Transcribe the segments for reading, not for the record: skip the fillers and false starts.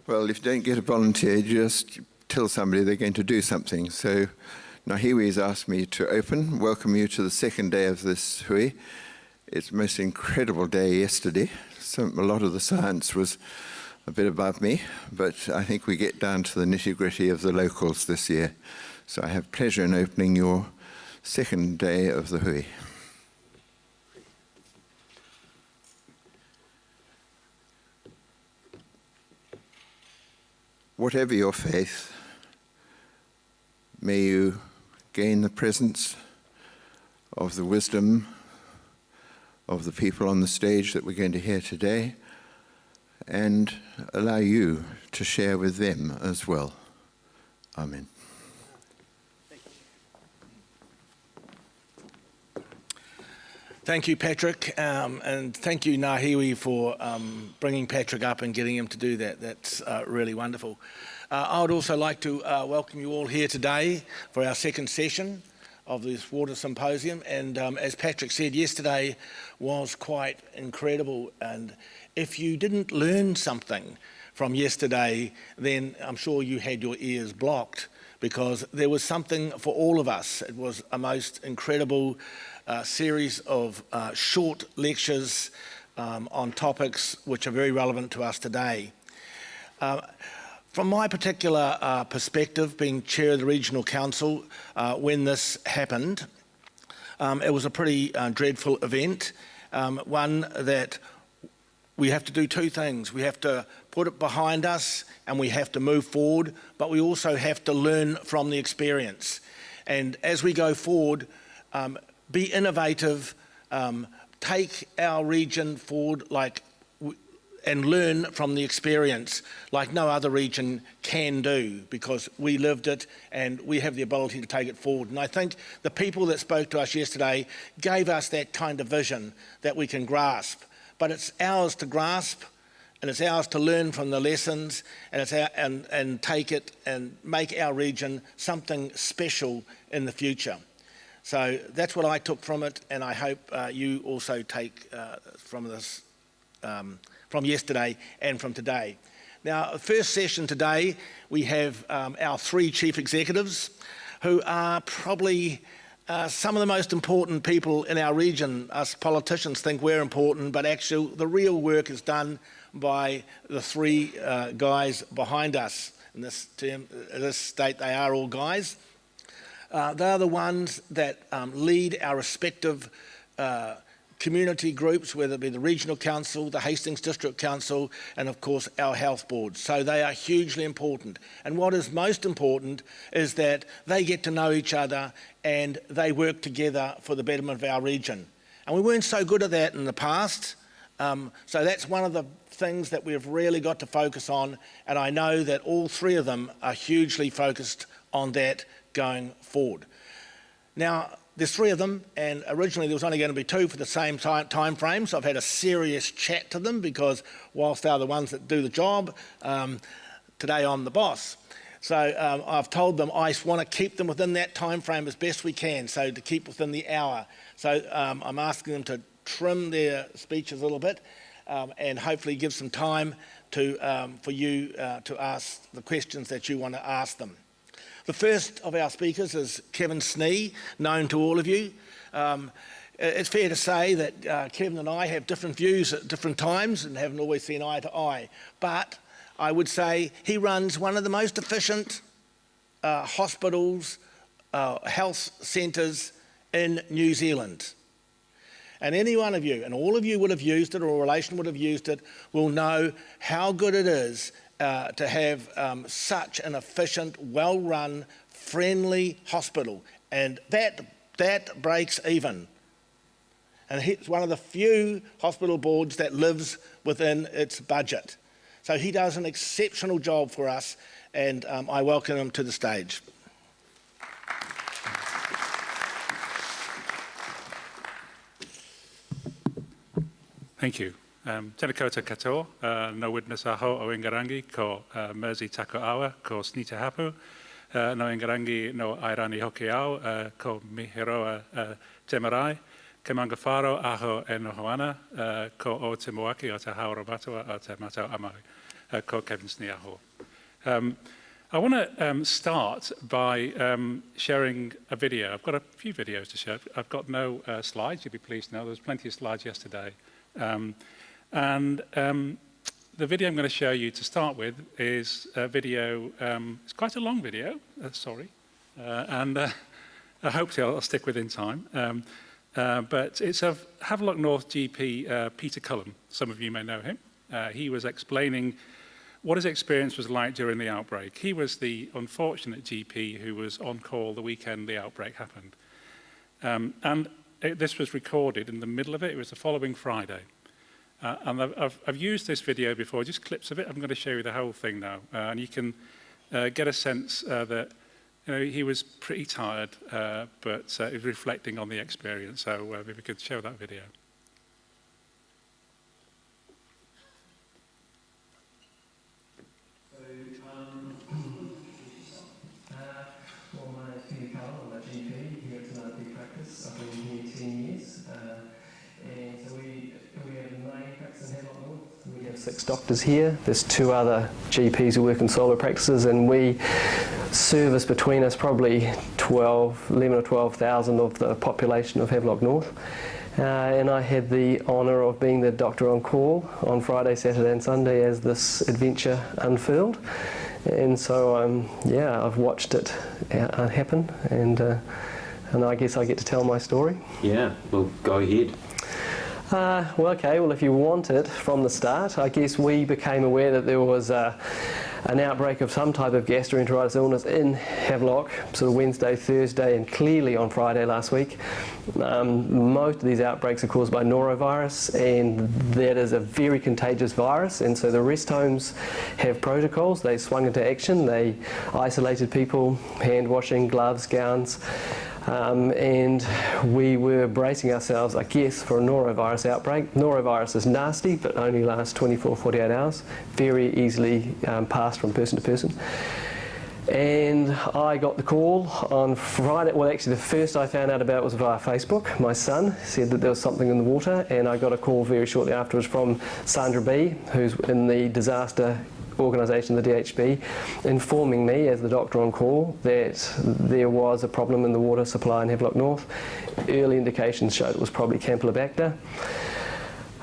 Well, if you don't get a volunteer, just tell somebody they're going to do something. So Nahiwi's asked me to welcome you to the second day of this hui. It's the most incredible day yesterday. A lot of the science was a bit above me, but I think we get down to the nitty-gritty of the locals this year. So I have pleasure in opening your second day of the hui. Whatever your faith, may you gain the presence of the wisdom of the people on the stage that we're going to hear today, and allow you to share with them as well. Amen. Thank you, Patrick, and thank you, Nahiwi, for bringing Patrick up and getting him to do that. That's really wonderful. I would also like to welcome you all here today for our second session of this water symposium. And as Patrick said, yesterday was quite incredible. And if you didn't learn something from yesterday, then I'm sure you had your ears blocked, because there was something for all of us. It was a most incredible series of short lectures on topics which are very relevant to us today. From my particular perspective, being chair of the Regional Council, when this happened, it was a pretty dreadful event, one that we have to do two things. We have to put it behind us and we have to move forward, but we also have to learn from the experience. And as we go forward, be innovative, take our region forward and learn from the experience like no other region can do, because we lived it and we have the ability to take it forward. And I think the people that spoke to us yesterday gave us that kind of vision that we can grasp. But it's ours to grasp, and it's ours to learn from the lessons, and it's and take it and make our region something special in the future. So that's what I took from it, and I hope you also take from this, from yesterday and from today. Now, the first session today, we have our three chief executives, who are probably some of the most important people in our region. Us politicians think we're important, but actually the real work is done by the three guys behind us. In this state, they are all guys. They're the ones that lead our respective community groups, whether it be the Regional Council, the Hastings District Council, and of course our health board. So they are hugely important. And what is most important is that they get to know each other and they work together for the betterment of our region. And we weren't so good at that in the past. So that's one of the things that we've really got to focus on. And I know that all three of them are hugely focused on that going forward. Now, there's three of them, and originally there was only going to be two for the same time frame, so I've had a serious chat to them, because whilst they're the ones that do the job, today I'm the boss. So I've told them I want to keep them within that time frame as best we can, so to keep within the hour. So I'm asking them to trim their speeches a little bit, and hopefully give some time for you to ask the questions that you want to ask them. The first of our speakers is Kevin Snee, known to all of you. It's fair to say that Kevin and I have different views at different times and haven't always seen eye to eye. But I would say he runs one of the most efficient hospitals, health centres in New Zealand. And any one of you, and all of you would have used it, or a relation would have used it, will know how good it is to have such an efficient, well-run, friendly hospital. And that breaks even. And it's one of the few hospital boards that lives within its budget. So he does an exceptional job for us, and I welcome him to the stage. Thank you. Tēnā koutou katoa, no witness aho o Ingarangi ko Mersey Takoawa ko Snita Hapu, no Ingarangi no Airani Hoki au ko Mihiroa Te Marae, ke Mangawharo aho e noho ana ko o Te Moaki o Te Haora Matua o Te Matau Amahi. ko Kevin Sniaho. I want to start by sharing a video. I've got a few videos to share. I've got no slides, you'll be pleased to know. There was plenty of slides yesterday. The video I'm going to show you to start with is a video, it's quite a long video, sorry, and I hope I'll stick within time. But it's of Havelock North GP Peter Cullen. Some of you may know him. He was explaining what his experience was like during the outbreak. He was the unfortunate GP who was on call the weekend the outbreak happened. This was recorded in the middle of it. It was the following Friday. And I've used this video before, just clips of it. I'm going to show you the whole thing now. And you can get a sense that he was pretty tired, but he was reflecting on the experience. So if we could show that video. Well, my name's Peter Cullen. I'm a GP here at Untitled Practice. I've been here 10 years. And so we have a main practice in Havelock North. We have 6 doctors here. There's 2 other GPs who work in solo practices, and we service between us probably 11 or 12,000 of the population of Havelock North. And I had the honour of being the doctor on call on Friday, Saturday and Sunday as this adventure unfurled. And so, I've watched it happen, and I guess I get to tell my story. Yeah, well, go ahead. Well, if you want it from the start, I guess we became aware that there was an outbreak of some type of gastroenteritis illness in Havelock, sort of Wednesday, Thursday, and clearly on Friday last week. Most of these outbreaks are caused by norovirus, and that is a very contagious virus, and so the rest homes have protocols. They swung into action. They isolated people, hand washing, gloves, gowns. And we were bracing ourselves, I guess, for a norovirus outbreak. Norovirus is nasty, but only lasts 24, 48 hours. Very easily passed from person to person. And I got the call on Friday. Well, actually, the first I found out about it was via Facebook. My son said that there was something in the water, and I got a call very shortly afterwards from Sandra B, who's in the disaster organisation, the DHB, informing me as the doctor on call that there was a problem in the water supply in Havelock North. Early indications showed it was probably Campylobacter.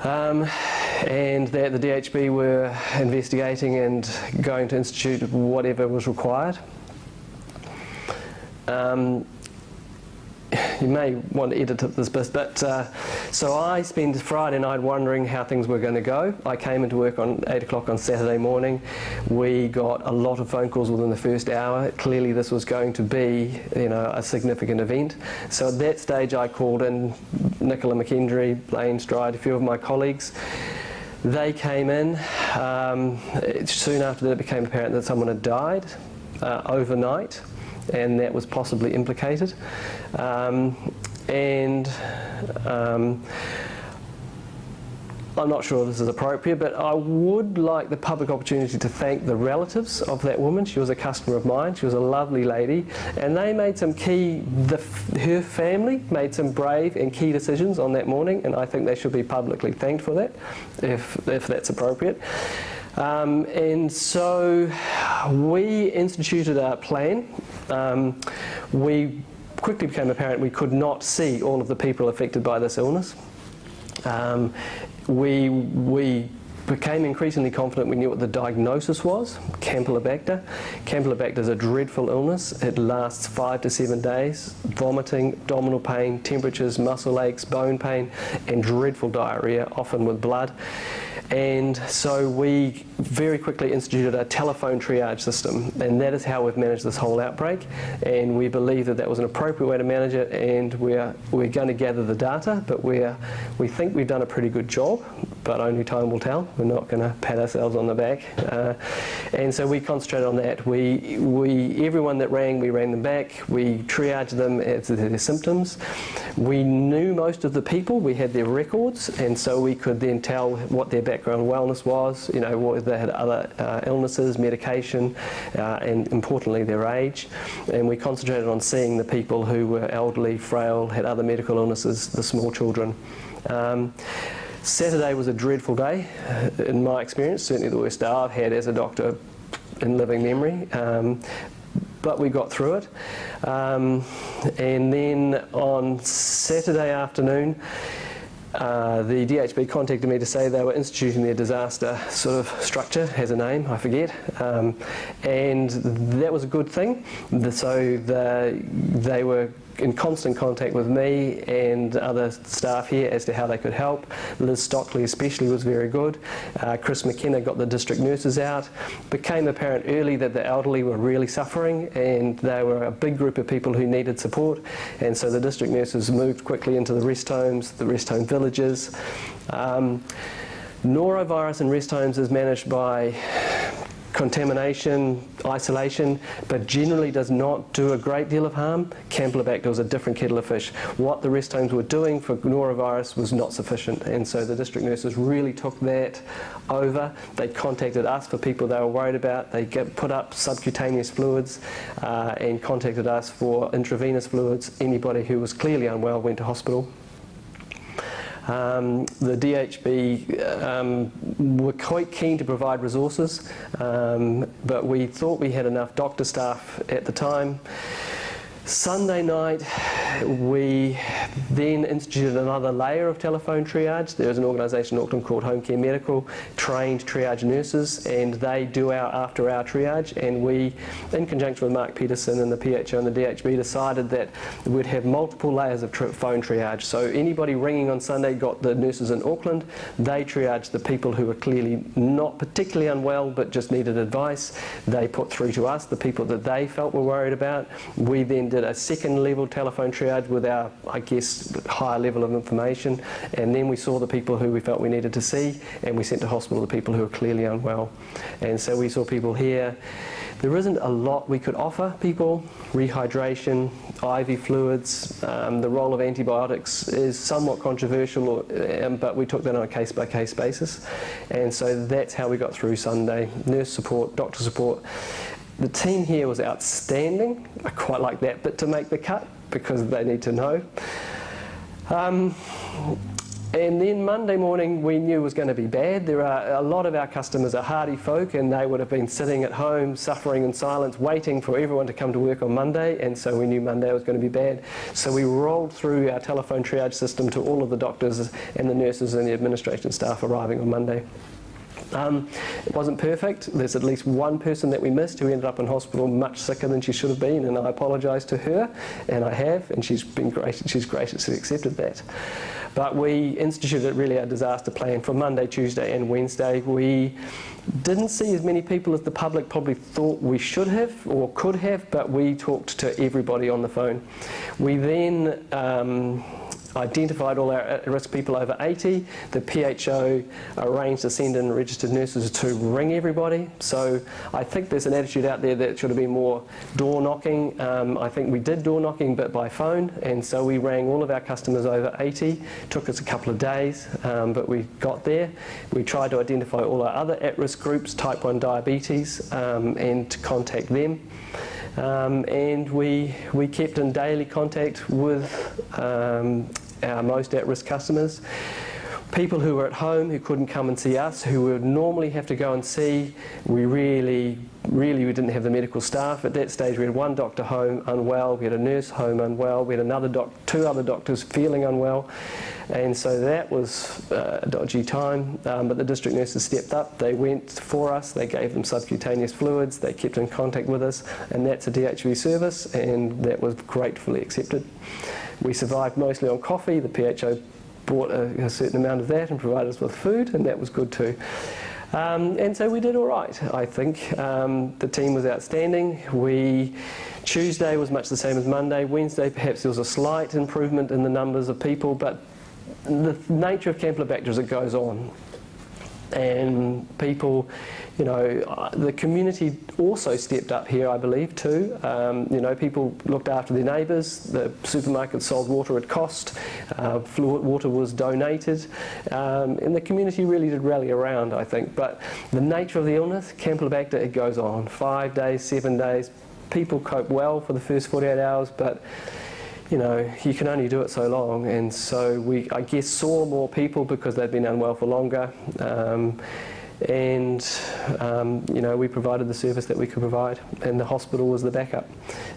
And that the DHB were investigating and going to institute whatever was required. You may want to edit this bit, but so I spent Friday night wondering how things were going to go. I came into work on 8 o'clock on Saturday morning. We got a lot of phone calls within the first hour. Clearly this was going to be, a significant event. So at that stage I called in Nicola McKendry, Blaine Stride, a few of my colleagues. They came in. Soon after that it became apparent that someone had died overnight, and that was possibly implicated. I'm not sure if this is appropriate, but I would like the public opportunity to thank the relatives of that woman. She was a customer of mine. She was a lovely lady, and they made some her family made some brave and key decisions on that morning, and I think they should be publicly thanked for that, if that's appropriate. And so we instituted a plan. We quickly became apparent we could not see all of the people affected by this illness. We became increasingly confident we knew what the diagnosis was, Campylobacter. Campylobacter is a dreadful illness. It lasts 5 to 7 days. Vomiting, abdominal pain, temperatures, muscle aches, bone pain, and dreadful diarrhea, often with blood. And so we very quickly instituted a telephone triage system, and that is how we've managed this whole outbreak. And we believe that that was an appropriate way to manage it, and we're going to gather the data, but we think we've done a pretty good job, but only time will tell. We're not going to pat ourselves on the back. And so we concentrated on that. Everyone that rang, we rang them back. We triaged them as their symptoms. We knew most of the people. We had their records, and so we could then tell what their background wellness was, what they had other illnesses, medication, and importantly their age. And we concentrated on seeing the people who were elderly, frail, had other medical illnesses, the small children. Saturday was a dreadful day, in my experience, certainly the worst day I've had as a doctor in living memory. But we got through it. And then on Saturday afternoon, the DHB contacted me to say they were instituting their disaster sort of structure, has a name, I forget, and that was a good thing. So they were in constant contact with me and other staff here as to how they could help. Liz Stockley especially was very good. Chris McKenna got the district nurses out. Became apparent early that the elderly were really suffering and they were a big group of people who needed support, and so the district nurses moved quickly into the rest homes, the rest home villages. Norovirus in rest homes is managed by contamination, isolation, but generally does not do a great deal of harm. Campylobacter was a different kettle of fish. What the rest homes were doing for norovirus was not sufficient, and so the district nurses really took that over. They contacted us for people they were worried about. They put up subcutaneous fluids and contacted us for intravenous fluids. Anybody who was clearly unwell went to hospital. The DHB were quite keen to provide resources, but we thought we had enough doctor staff at the time. Sunday night, we then instituted another layer of telephone triage. There's an organisation in Auckland called Home Care Medical, trained triage nurses, and they do our after-hour triage. And we, in conjunction with Mark Peterson and the PHO and the DHB, decided that we'd have multiple layers of phone triage. So anybody ringing on Sunday got the nurses in Auckland. They triaged the people who were clearly not particularly unwell but just needed advice. They put through to us the people that they felt were worried about. We then did a second level telephone triage with our, I guess, higher level of information, and then we saw the people who we felt we needed to see, and we sent to hospital the people who were clearly unwell. And so we saw people here. There isn't a lot we could offer people. Rehydration, IV fluids, the role of antibiotics is somewhat controversial, but we took that on a case-by-case basis. And so that's how we got through Sunday. Nurse support, doctor support. The team here was outstanding. I quite like that bit to make the cut because they need to know. And then Monday morning we knew was going to be bad. There are a lot of our customers are hardy folk, and they would have been sitting at home suffering in silence waiting for everyone to come to work on Monday, and so we knew Monday was going to be bad. So we rolled through our telephone triage system to all of the doctors and the nurses and the administration staff arriving on Monday. It wasn't perfect. There's at least one person that we missed who ended up in hospital much sicker than she should have been, and I apologise to her, and I have, and she's been great. She's graciously accepted that. But we instituted really a disaster plan for Monday, Tuesday and Wednesday. We didn't see as many people as the public probably thought we should have or could have, but we talked to everybody on the phone. We then identified all our at-risk people over 80. The PHO arranged to send in registered nurses to ring everybody. So I think there's an attitude out there that should have been more door knocking. I think we did door knocking, but by phone. And so we rang all of our customers over 80. Took us a couple of days, but we got there. We tried to identify all our other at-risk groups, type 1 diabetes, and to contact them. And we kept in daily contact with our most at-risk customers. People who were at home who couldn't come and see us, who would normally have to go and see, we didn't have the medical staff. At that stage we had one doctor home unwell, we had a nurse home unwell, we had two other doctors feeling unwell, and so that was a dodgy time, but the district nurses stepped up. They went for us, they gave them subcutaneous fluids, they kept in contact with us, and that's a DHB service, and that was gratefully accepted. We survived mostly on coffee. The PHO bought a certain amount of that and provided us with food, and that was good too. And so we did all right, I think. The team was outstanding. Tuesday was much the same as Monday. Wednesday, perhaps there was a slight improvement in the numbers of people, but the nature of Campylobacter is it goes on. And people, the community also stepped up here, I believe, too. People looked after their neighbours. The supermarket sold water at cost. Fluid water was donated. And the community really did rally around, I think. But the nature of the illness, Campylobacter, it goes on. 5 days, 7 days. People cope well for the first 48 hours, but you know, you can only do it so long, and so we, I guess, saw more people because they'd been unwell for longer, you know, we provided the service that we could provide, and the hospital was the backup.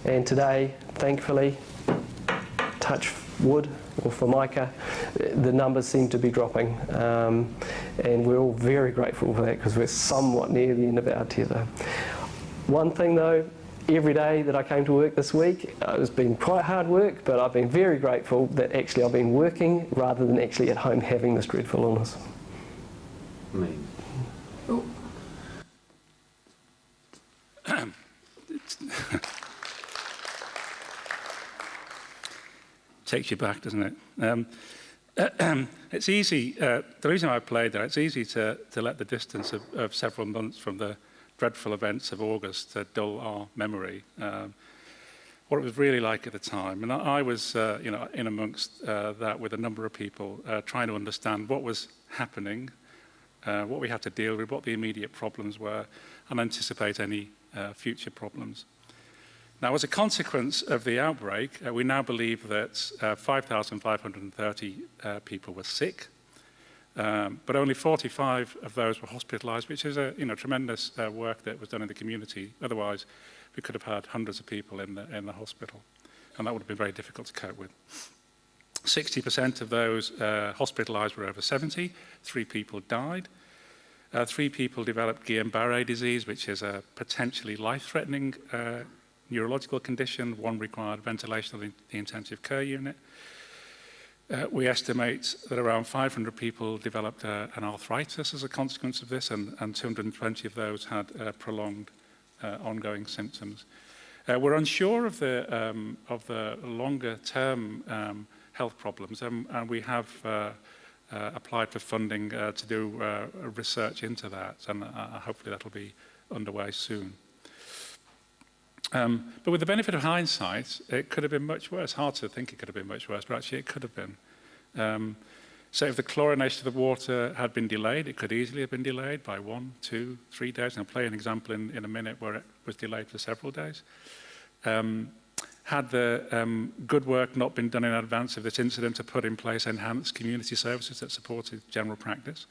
And today, thankfully, touch wood, or Formica, the numbers seem to be dropping, and we're all very grateful for that because we're somewhat near the end of our tether. One thing though, every day that I came to work this week, it's been quite hard work, but I've been very grateful that actually I've been working rather than actually at home having this dreadful illness. Amazing. Takes you back, doesn't it? It's easy, the reason I played that, it's easy to let the distance of several months from the dreadful events of August dull our memory. What it was really like at the time. And I was you know, in amongst that with a number of people trying to understand what was happening, what we had to deal with, what the immediate problems were, and anticipate any future problems. Now, as a consequence of the outbreak, we now believe that 5,530 people were sick, but only 45 of those were hospitalised, which is a tremendous work that was done in the community. Otherwise, we could have had hundreds of people in the hospital, and that would have been very difficult to cope with. 60% of those hospitalised were over 70. 3 people died. 3 people developed Guillain-Barré disease, which is a potentially life-threatening neurological condition. 1 required ventilation of the intensive care unit. We estimate that around 500 people developed an arthritis as a consequence of this, and 220 of those had prolonged ongoing symptoms. We're unsure of the longer-term health problems, and we have applied for funding to do research into that, and hopefully that'll be underway soon. But with the benefit of hindsight, it could have been much worse. Hard to think it could have been much worse, but actually it could have been. So if the chlorination of the water had been delayed, it could easily have been delayed by 1, 2, 3 days. And I'll play an example in a minute where it was delayed for several days. Had the good work not been done in advance of this incident to put in place enhanced community services that supported general practice,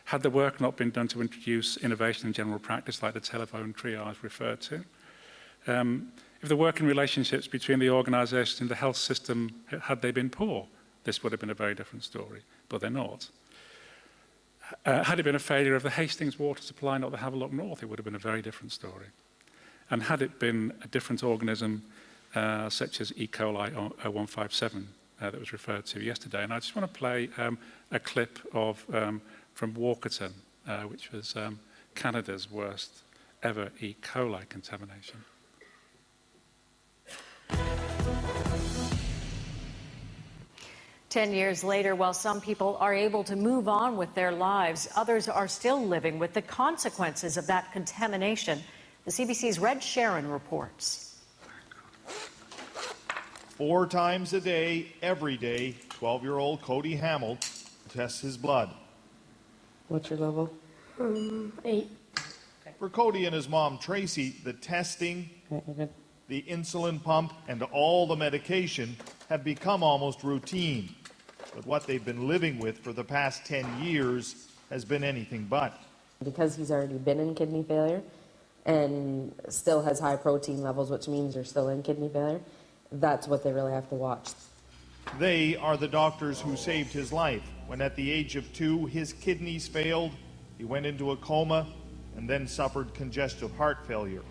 had the work not been done to introduce innovation in general practice like the telephone triage referred to, if the working relationships between the organisation and the health system, had they been poor, this would have been a very different story, but they're not. Had it been a failure of the Hastings water supply, not the Havelock North, it would have been a very different story. And had it been a different organism, such as E. coli 0157 that was referred to yesterday. And I just want to play a clip of from Walkerton, which was Canada's worst ever E. coli contamination. 10 years later, while some people are able to move on with their lives, others are still living with the consequences of that contamination. The CBC's Red Sharon reports. 4 times a day, every day, 12-year-old Cody Hamill tests his blood. What's your level? 8. For Cody and his mom, Tracy, the testing, the insulin pump, and all the medication have become almost routine. But what they've been living with for the past 10 years has been anything but. Because he's already been in kidney failure and still has high protein levels, which means you're still in kidney failure, that's what they really have to watch. They are the doctors who saved his life when at the age of 2 his kidneys failed, he went into a coma, and then suffered congestive heart failure.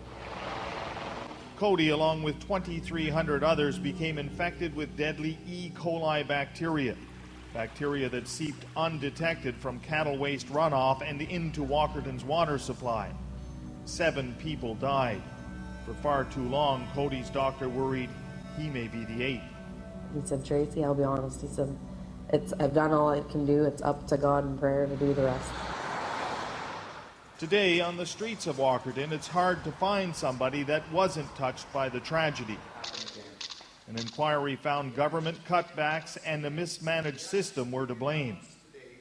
Cody, along with 2,300 others, became infected with deadly E. coli bacteria that seeped undetected from cattle waste runoff and into Walkerton's water supply. 7 people died. For far too long, Cody's doctor worried he may be the 8th. He said, Tracy, I'll be honest, he said, I've done all I can do. It's up to God in prayer to do the rest. Today, on the streets of Walkerton, it's hard to find somebody that wasn't touched by the tragedy. An inquiry found government cutbacks and a mismanaged system were to blame.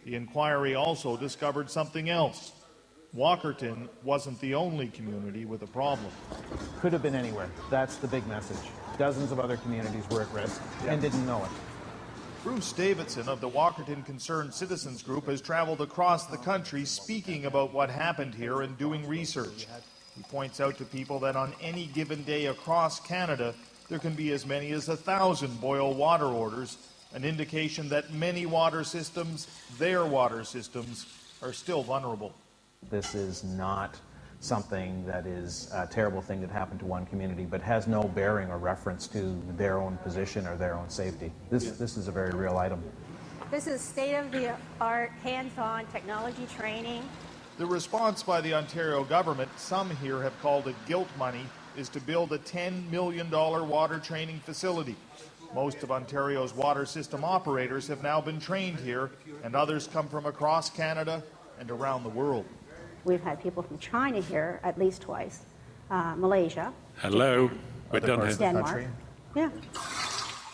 The inquiry also discovered something else. Walkerton wasn't the only community with a problem. Could have been anywhere. That's the big message. dozens of other communities were at risk and didn't know it. Bruce Davidson of the Walkerton Concerned Citizens Group has traveled across the country speaking about what happened here and doing research. He points out to people that on any given day across Canada, there can be as many as 1,000 boil water orders, an indication that many water systems, their water systems, are still vulnerable. This is not something that is a terrible thing that happened to one community, but has no bearing or reference to their own position or their own safety. This is a very real item. This is state-of-the-art, hands-on technology training. The response by the Ontario government, some here have called it guilt money, is to build a $10 million water training facility. Most of Ontario's water system operators have now been trained here, and others come from across Canada and around the world. We've had people from China here at least twice, Malaysia. Hello, we're done here. Denmark. Yeah.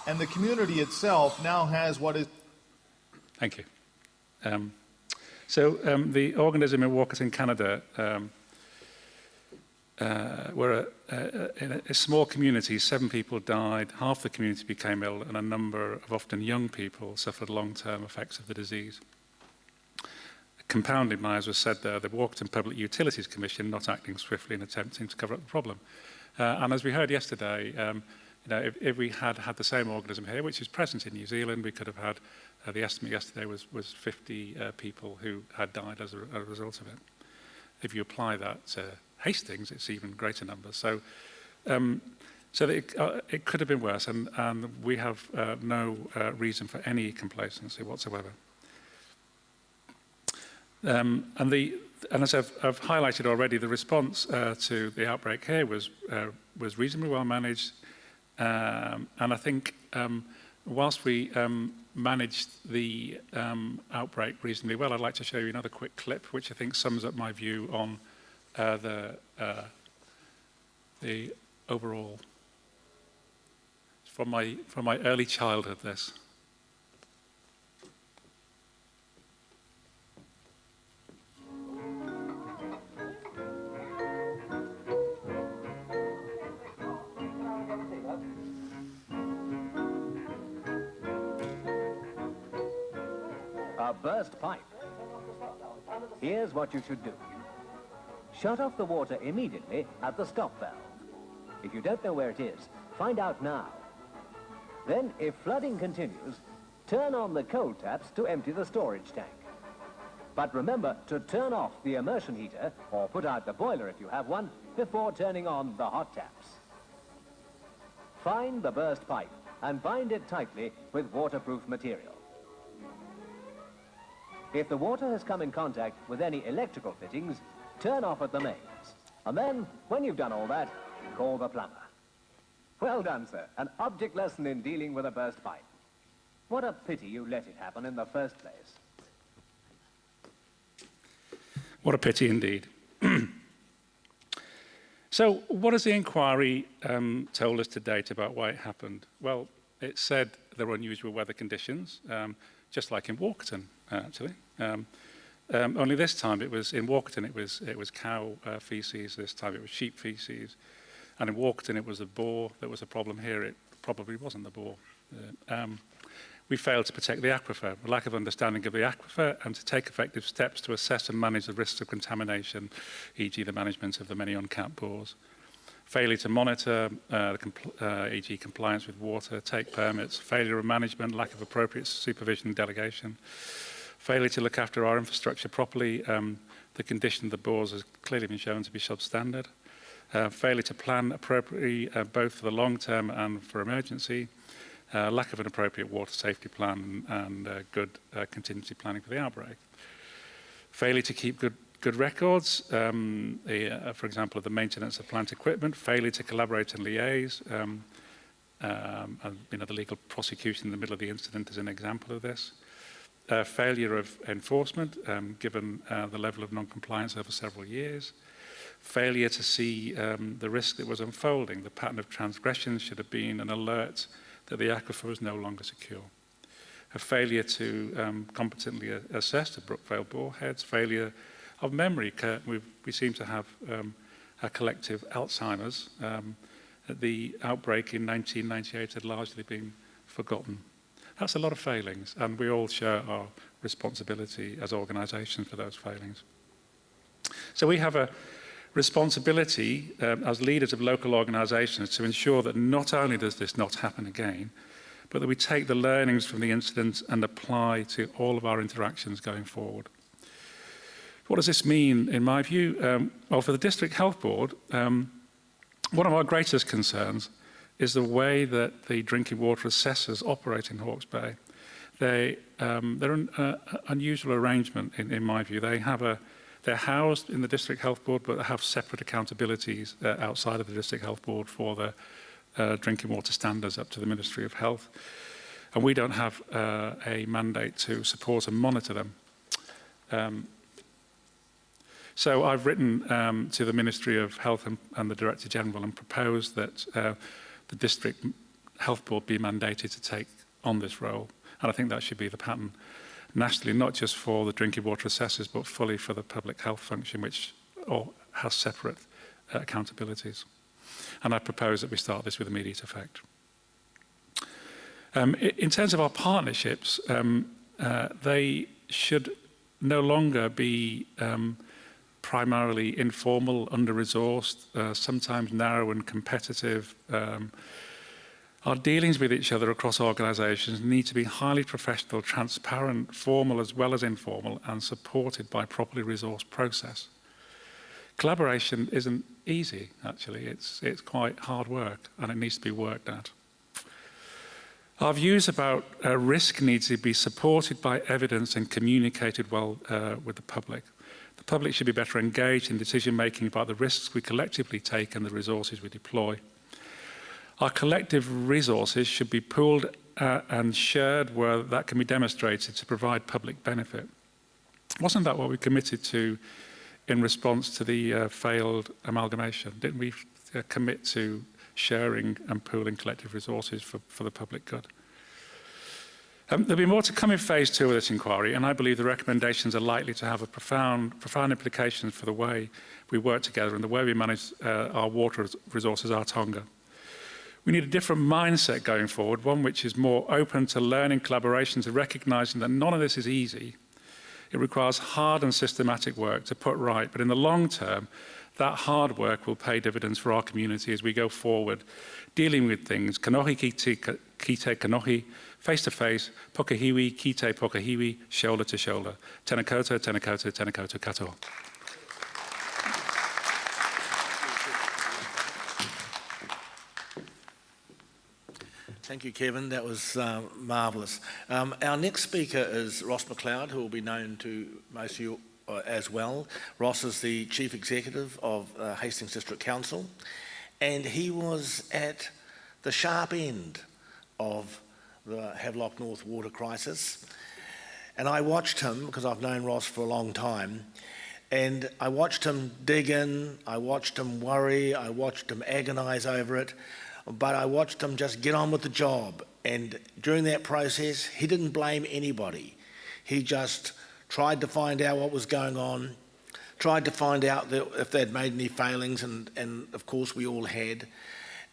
And the community itself now has what is... Thank you. The organism in Walkerton, Canada, were in a small community. 7 people died, half the community became ill, and a number of often young people suffered long-term effects of the disease. Compounding, as was said there, the Walkerton Public Utilities Commission not acting swiftly and attempting to cover up the problem. And as we heard yesterday, if we had the same organism here, which is present in New Zealand, we could have had, the estimate yesterday was 50 people who had died as a result of it. If you apply that to Hastings, it's even greater numbers. So it could have been worse, and we have no reason for any complacency whatsoever. And as I've highlighted already, the response to the outbreak here was reasonably well managed, and I think whilst we managed the outbreak reasonably well, I'd like to show you another quick clip, which I think sums up my view on the overall. It's from my early childhood. This. A burst pipe. Here's what you should do. Shut off the water immediately at the stop valve. If you don't know where it is, find out now. Then, if flooding continues, turn on the cold taps to empty the storage tank. But remember to turn off the immersion heater, or put out the boiler if you have one, before turning on the hot taps. Find the burst pipe and bind it tightly with waterproof material. If the water has come in contact with any electrical fittings, turn off at the mains. And then, when you've done all that, call the plumber. Well done, sir. An object lesson in dealing with a burst pipe. What a pity you let it happen in the first place. What a pity indeed. So, what has the inquiry told us to date about why it happened? Well, it said there were unusual weather conditions, just like in Walkerton, actually. Only this time it was in Walkerton it was cow feces. This time it was sheep feces, and in Walkerton it was a boar that was a problem. Here it probably wasn't the boar. We failed to protect the aquifer, a lack of understanding of the aquifer, and to take effective steps to assess and manage the risks of contamination, e.g. the management of the many uncapped bores. Failure to monitor, e.g. compliance with water, take permits, failure of management, lack of appropriate supervision and delegation, failure to look after our infrastructure properly. The condition of the bores has clearly been shown to be substandard. Failure to plan appropriately, both for the long term and for emergency. Lack of an appropriate water safety plan and good contingency planning for the outbreak. Failure to keep good records, for example, of the maintenance of plant equipment. Failure to collaborate and liaise. And, the legal prosecution in the middle of the incident is an example of this. Failure of enforcement, given the level of non-compliance over several years. Failure to see the risk that was unfolding. The pattern of transgressions should have been an alert that the aquifer was no longer secure. A failure to competently assess the Brookvale boreheads. Failure of memory. We seem to have a collective Alzheimer's. the outbreak in 1998 had largely been forgotten. That's a lot of failings, and we all share our responsibility as organisations for those failings. So we have a responsibility as leaders of local organisations to ensure that not only does this not happen again, but that we take the learnings from the incident and apply to all of our interactions going forward. What does this mean, in my view? Well, for the District Health Board, one of our greatest concerns is the way that the drinking water assessors operate in Hawke's Bay. They're an unusual arrangement, in my view. They're housed in the District Health Board, but they have separate accountabilities outside of the District Health Board for the drinking water standards up to the Ministry of Health. And we don't have a mandate to support and monitor them. So I've written to the Ministry of Health and the Director General and proposed that the District Health Board be mandated to take on this role. And I think that should be the pattern nationally, not just for the drinking water assessors, but fully for the public health function, which has separate accountabilities. And I propose that we start this with immediate effect. In terms of our partnerships, they should no longer be primarily informal, under-resourced, sometimes narrow and competitive. Our dealings with each other across organisations need to be highly professional, transparent, formal as well as informal, and supported by properly resourced process. Collaboration isn't easy, actually. It's quite hard work, and it needs to be worked at. Our views about risk need to be supported by evidence and communicated well with the public. The public should be better engaged in decision-making about the risks we collectively take and the resources we deploy. Our collective resources should be pooled and shared where that can be demonstrated to provide public benefit. Wasn't that what we committed to in response to the failed amalgamation? Didn't we commit to sharing and pooling collective resources for the public good? There'll be more to come in phase 2 of this inquiry, and I believe the recommendations are likely to have a profound implications for the way we work together and the way we manage our water resources, our Tonga. We need a different mindset going forward, one which is more open to learning, collaborations, and recognising that none of this is easy. It requires hard and systematic work to put right, but in the long term, that hard work will pay dividends for our community as we go forward, dealing with things, kanohi ki te kanohi, face to face, pokahiwi ki te pokahiwi, shoulder to shoulder. Tēnā koutou, tēnā koutou, tēnā koutou katoa. Thank you, Kevin. That was marvellous. Our next speaker is Ross McLeod, who will be known to most of you as well. Ross is the Chief Executive of Hastings District Council, and he was at the sharp end of the Havelock North water crisis. And I watched him, because I've known Ross for a long time, and I watched him dig in, I watched him worry, I watched him agonise over it, but I watched him just get on with the job. And during that process, he didn't blame anybody. He just tried to find out what was going on, tried to find out if they'd made any failings, and of course we all had.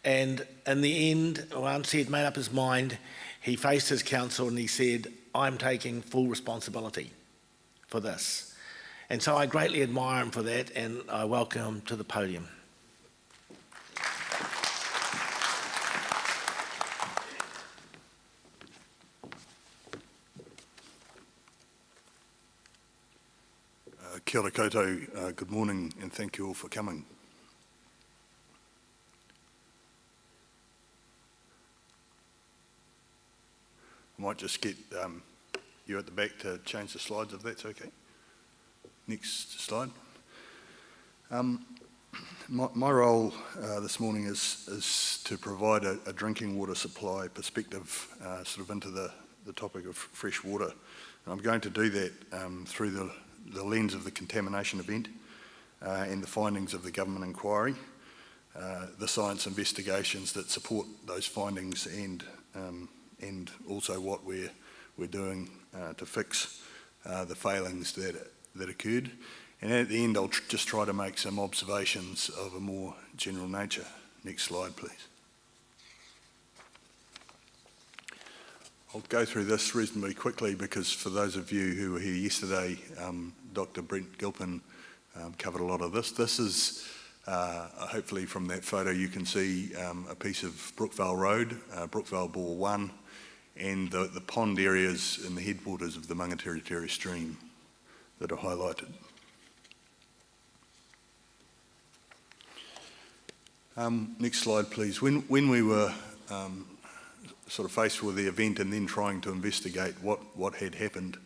And in the end, once he had made up his mind, he faced his council and he said, I'm taking full responsibility for this. And so I greatly admire him for that, and I welcome him to the podium. Kia ora koutou, good morning, and thank you all for coming. I might just get you at the back to change the slides if that's okay. Next slide. My role this morning is to provide a drinking water supply perspective sort of into the topic of fresh water. And I'm going to do that through the lens of the contamination event and the findings of the government inquiry, the science investigations that support those findings, and also what we're doing to fix the failings that occurred. And at the end, I'll just try to make some observations of a more general nature. Next slide, please. I'll go through this reasonably quickly because for those of you who were here yesterday, Dr. Brent Gilpin covered a lot of this. This is, hopefully from that photo you can see a piece of Brookvale Road, Brookvale Bore 1, and the pond areas in the headwaters of the Mangateretere stream that are highlighted. Next slide, please. When we were sort of faced with the event and then trying to investigate what had happened,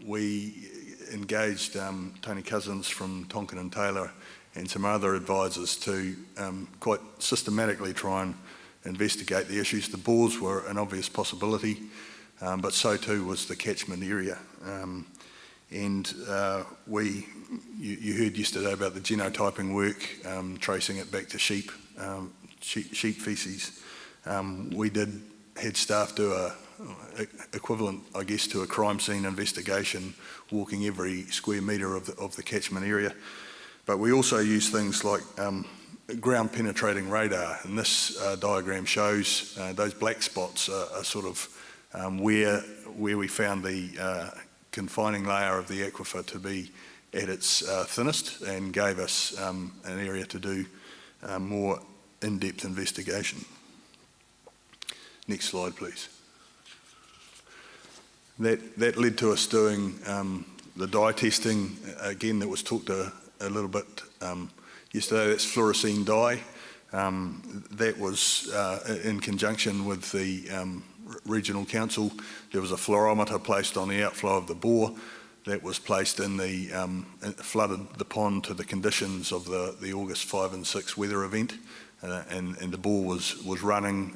we engaged Tony Cousins from Tonkin and Taylor and some other advisors to quite systematically try and investigate the issues. The bores were an obvious possibility, but so too was the catchment area. You heard yesterday about the genotyping work, tracing it back to sheep feces. We had staff do a equivalent, I guess, to a crime scene investigation, walking every square metre of the catchment area. But we also use things like ground penetrating radar, and this diagram shows those black spots are sort of where we found the confining layer of the aquifer to be at its thinnest, and gave us an area to do more in-depth investigation. Next slide, please. That led to us doing the dye testing, again, that was talked a little bit yesterday. That's fluorescein dye. That was in conjunction with the Regional Council. There was a fluorometer placed on the outflow of the bore that was placed in the, flooded the pond to the conditions of the August 5 and 6 weather event. And the bore was running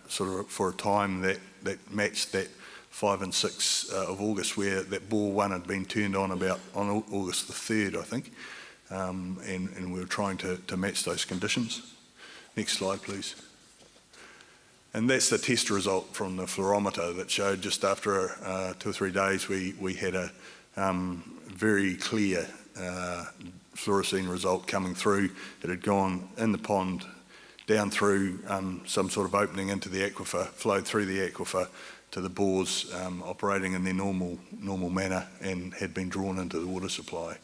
sort of for a time that matched that 5 and 6 of August, where that bore 1 had been turned on on August the 3rd, I think. And we were trying to match those conditions. Next slide, please. And that's the test result from the fluorometer that showed just after 2 or 3 days we had a very clear fluorescein result coming through. It had gone in the pond, down through some sort of opening into the aquifer, flowed through the aquifer to the bores operating in their normal manner, and had been drawn into the water supply.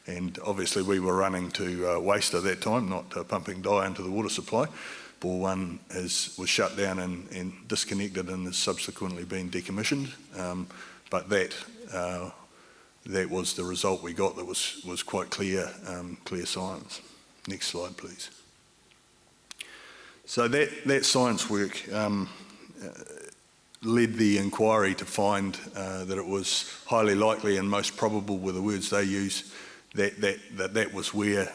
And obviously we were running to waste at that time, not pumping dye into the water supply. Bore 1 was shut down and disconnected and has subsequently been decommissioned. But that was the result we got. That was quite clear science. Next slide, please. So that science work led the inquiry to find that it was highly likely, and most probable were the words they use, that was where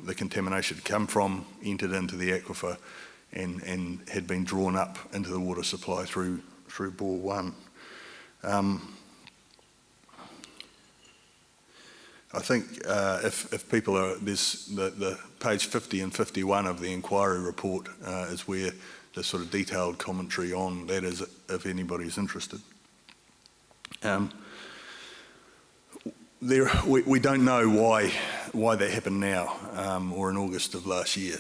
the contamination had come from, entered into the aquifer, and had been drawn up into the water supply through bore 1. I think if people are, there's the page 50 and 51 of the inquiry report is where the sort of detailed commentary on that is, if anybody's interested. We don't know why that happened now or in August of last year.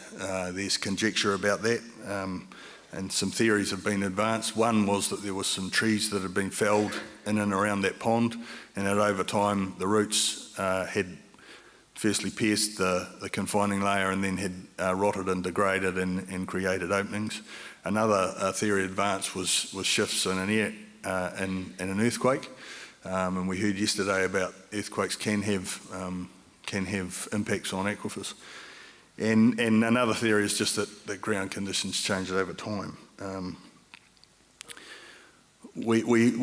There's conjecture about that, and some theories have been advanced. One was that there was some trees that had been felled in and around that pond, and that over time the roots had firstly pierced the confining layer and then had rotted and degraded and created openings. Another theory advanced was shifts in an earthquake. And we heard yesterday about earthquakes can have impacts on aquifers. And another theory is just that ground conditions change over time. We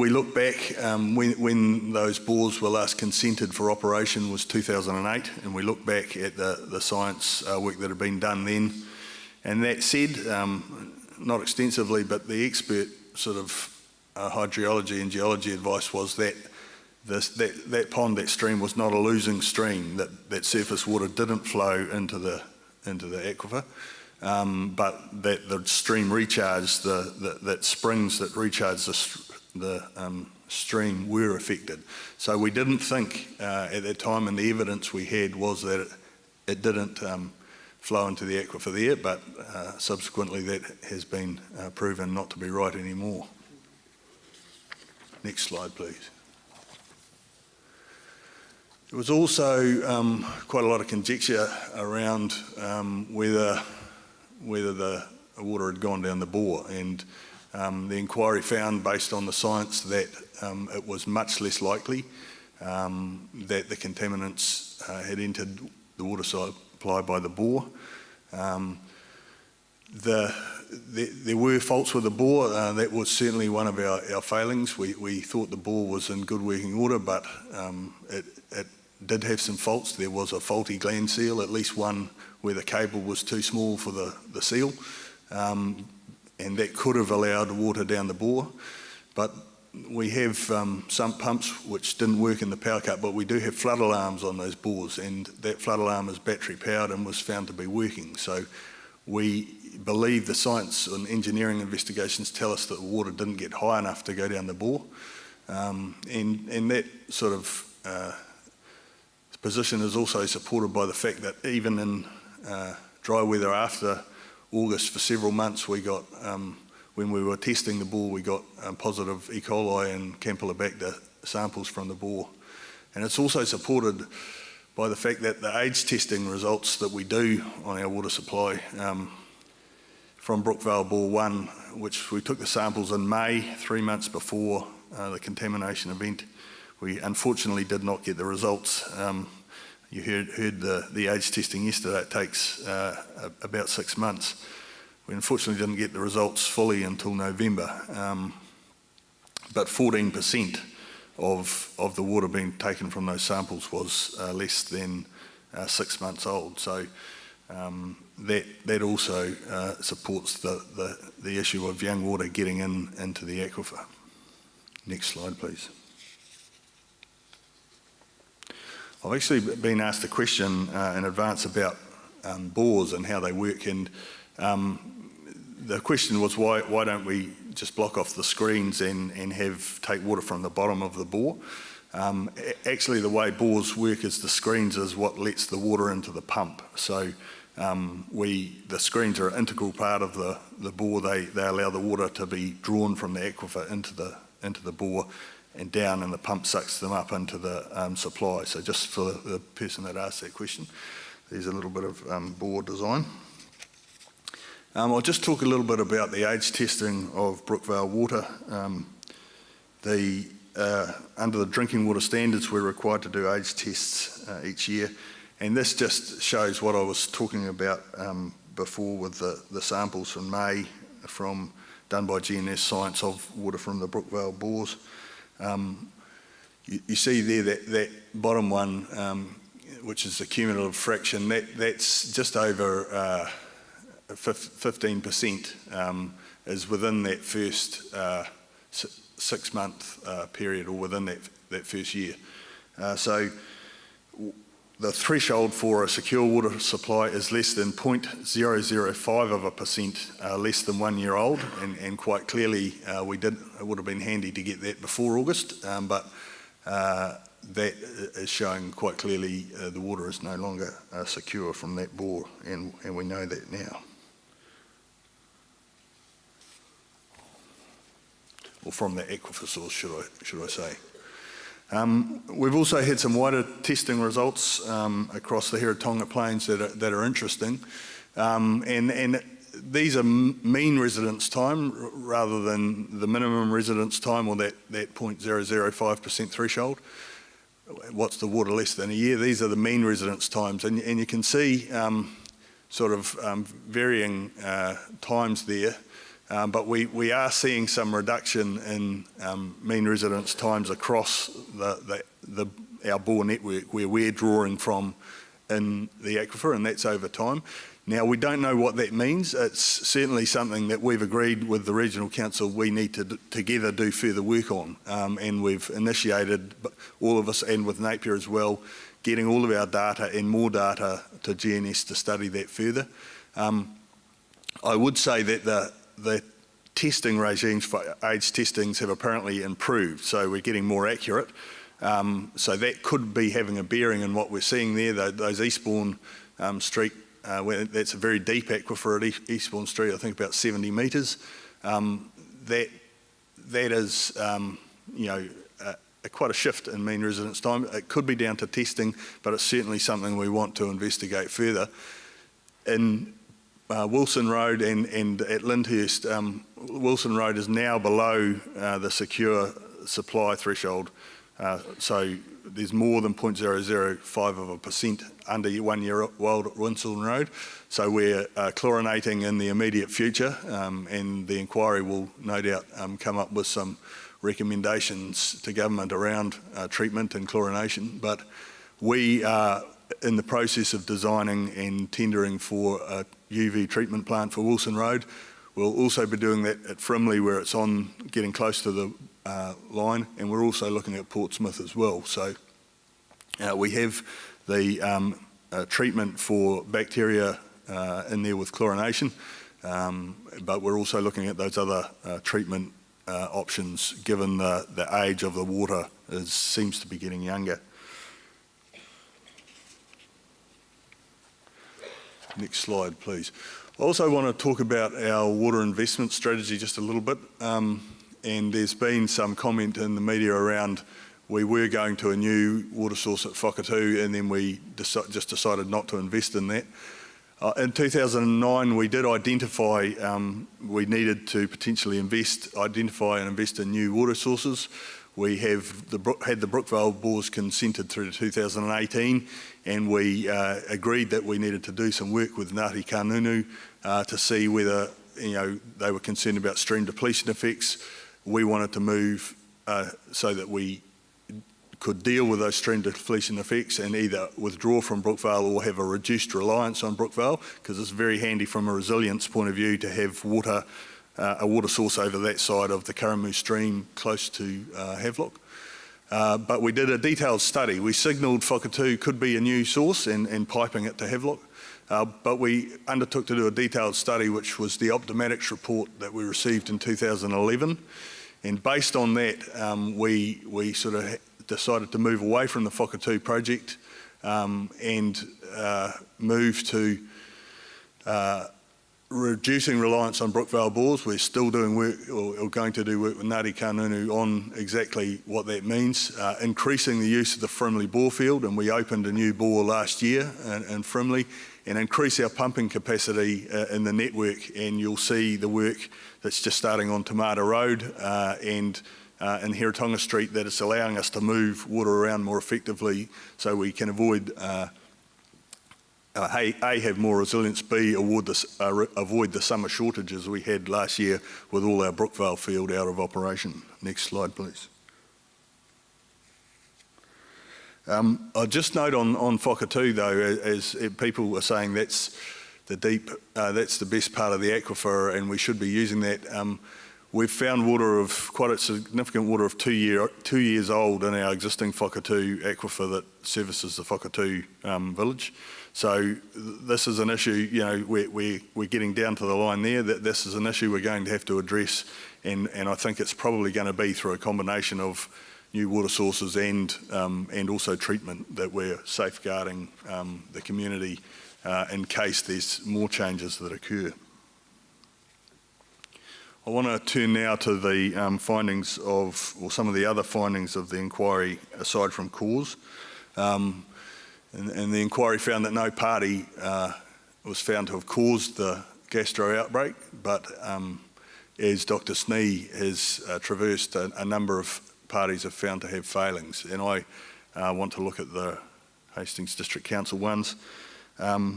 look back, when those bores were last consented for operation was 2008, and we look back at the science work that had been done then. And that said, not extensively, but the expert sort of hydrology and geology advice was that that pond, that stream, was not a losing stream, that surface water didn't flow into the aquifer, but that the stream recharged, that springs that recharged the stream were affected. So we didn't think at that time, and the evidence we had was that it didn't flow into the aquifer there, but subsequently that has been proven not to be right anymore. Next slide, please. There was also quite a lot of conjecture around whether the water had gone down the bore, and the inquiry found, based on the science, that it was much less likely that the contaminants had entered the water supply by the bore. There were faults with the bore. That was certainly one of our failings. We thought the bore was in good working order, but it did have some faults. There was a faulty gland seal, at least one where the cable was too small for the seal, and that could have allowed water down the bore. But we have sump pumps which didn't work in the power cut, but we do have flood alarms on those bores, and that flood alarm is battery powered and was found to be working. So we believe the science and engineering investigations tell us that the water didn't get high enough to go down the bore, and that sort of position is also supported by the fact that even in dry weather after August, for several months, we got, when we were testing the bore, we got positive E. coli and Campylobacter samples from the bore. And it's also supported by the fact that the age testing results that we do on our water supply from Brookvale Bore 1, which we took the samples in May, 3 months before the contamination event. We unfortunately did not get the results. You heard the age testing yesterday. It takes about 6 months. We unfortunately didn't get the results fully until November, but 14% of the water being taken from those samples was less than 6 months old. So that also supports the issue of young water getting into the aquifer. Next slide, please. I've actually been asked a question in advance about bores and how they work, and the question was why don't we just block off the screens and take water from the bottom of the bore? Actually, the way bores work is the screens is what lets the water into the pump. So the screens are an integral part of the bore. They allow the water to be drawn from the aquifer into the bore and down, and the pump sucks them up into the supply. So just for the person that asked that question, there's a little bit of bore design. I'll just talk a little bit about the age testing of Brookvale water. Under the drinking water standards, we're required to do age tests each year, and this just shows what I was talking about before with the samples from May done by GNS Science of water from the Brookvale bores. You see there that bottom one, which is the cumulative fraction, that's just over 15% is within that first 6 month period, or within that first year. So the threshold for a secure water supply is less than 0.005% less than 1 year old, and quite clearly it would have been handy to get that before August, but that is showing quite clearly the water is no longer secure from that bore, and we know that now. Or from the aquifer source, should I say. We've also had some wider testing results across the Hiratonga Plains that are interesting, and these are mean residence time rather than the minimum residence time, or that 0.005% threshold. What's the water less than a year? These are the mean residence times, and you can see varying times there. But we are seeing some reduction in mean residence times across our bore network where we're drawing from in the aquifer, and that's over time. Now, we don't know what that means. It's certainly something that we've agreed with the Regional Council we need to together do further work on, and we've initiated, all of us and with Napier as well, getting all of our data and more data to GNS to study that further. I would say that the testing regimes for age testings have apparently improved, so we're getting more accurate. So that could be having a bearing in what we're seeing there. Those Eastbourne Street That's a very deep aquifer at Eastbourne Street, I think about 70 metres. That is, quite a shift in mean residence time. It could be down to testing, but it's certainly something we want to investigate further. In Wilson Road and at Lyndhurst, Wilson Road is now below the secure supply threshold. So there's more than 0.005% under 1 year old at Wilson Road. So we're chlorinating in the immediate future, and the inquiry will no doubt come up with some recommendations to government around treatment and chlorination. But we are in the process of designing and tendering for a UV treatment plant for Wilson Road. We'll also be doing that at Frimley, where it's on getting close to the line, and we're also looking at Portsmouth as well. So we have the treatment for bacteria in there with chlorination, but we're also looking at those other treatment options, given the age of the water seems to be getting younger. Next slide, please. I also want to talk about our water investment strategy just a little bit. And there's been some comment in the media around we were going to a new water source at Whakatū, and then we just decided not to invest in that. In 2009, we did identify we needed to potentially identify and invest in new water sources. We have had the Brookvale bores consented through to 2018, and we agreed that we needed to do some work with Ngāti Kānunu to see whether they were concerned about stream depletion effects. We wanted to move so that we could deal with those stream depletion effects and either withdraw from Brookvale or have a reduced reliance on Brookvale, because it's very handy from a resilience point of view to have a water source over that side of the Karamu stream close to Havelock. But we did a detailed study. We signalled Whakatū could be a new source and piping it to Havelock. But we undertook to do a detailed study, which was the Optimatics report that we received in 2011. And based on that, we sort of decided to move away from the Whakatū project and move to reducing reliance on Brookvale bores. We're still doing work, or going to do work with Ngāti Kānunu on exactly what that means. Increasing the use of the Frimley bore field, and we opened a new bore last year in Frimley, and increase our pumping capacity in the network. And you'll see the work that's just starting on Tamata Road and in Hiratonga Street, that it's allowing us to move water around more effectively, so we can avoid have more resilience, B, avoid the summer shortages we had last year with all our Brookvale field out of operation. Next slide, please. I'll just note on Whakatū though, as people are saying that's the best part of the aquifer and we should be using that. We've found quite a significant water of 2 years old in our existing Whakatū aquifer that services the Whakatū village. So this is an issue, we're getting down to the line there, that this is an issue we're going to have to address, and I think it's probably going to be through a combination of new water sources and also treatment, that we're safeguarding the community in case there's more changes that occur. I want to turn now to the findings or some of the other findings of the inquiry aside from cause. And the inquiry found that no party was found to have caused the gastro outbreak, but as Dr. Snee has traversed, a number of parties have found to have failings. And I want to look at the Hastings District Council ones. It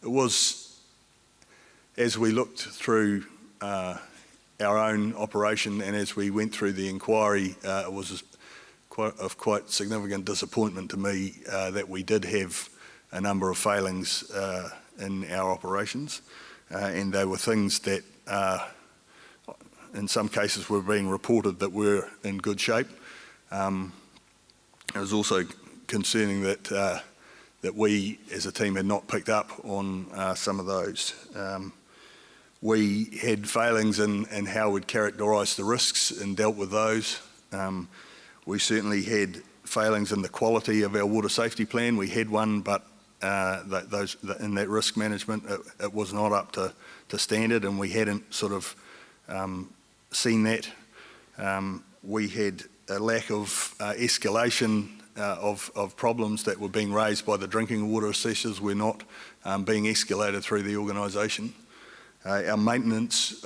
was, as we looked through our own operation and as we went through the inquiry, it was quite significant disappointment to me that we did have a number of failings in our operations, and they were things that in some cases were being reported that were in good shape. It was also concerning that we as a team had not picked up on some of those. We had failings in how we'd characterised the risks and dealt with those. We certainly had failings in the quality of our water safety plan. We had one, but in that risk management, it was not up to standard, and we hadn't sort of seen that. We had a lack of escalation of problems that were being raised by the drinking water assessors were not being escalated through the organisation. Our maintenance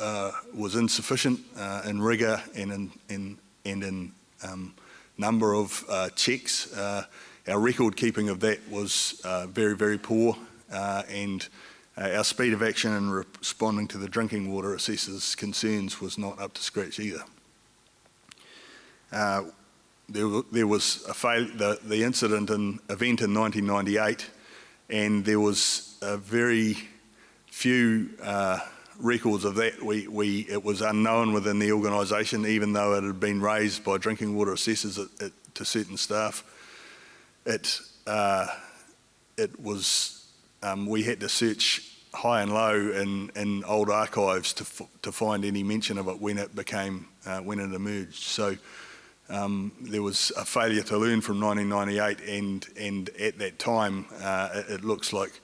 was insufficient in rigour and in number of checks. Our record keeping of that was very, very poor, and our speed of action in responding to the drinking water assessors' concerns was not up to scratch either. There was the incident and event in 1998, and there was very few records of that. It was unknown within the organisation, even though it had been raised by drinking water assessors to certain staff. We had to search high and low in old archives to find any mention of it when it emerged. So there was a failure to learn from 1998, and at that time it looks like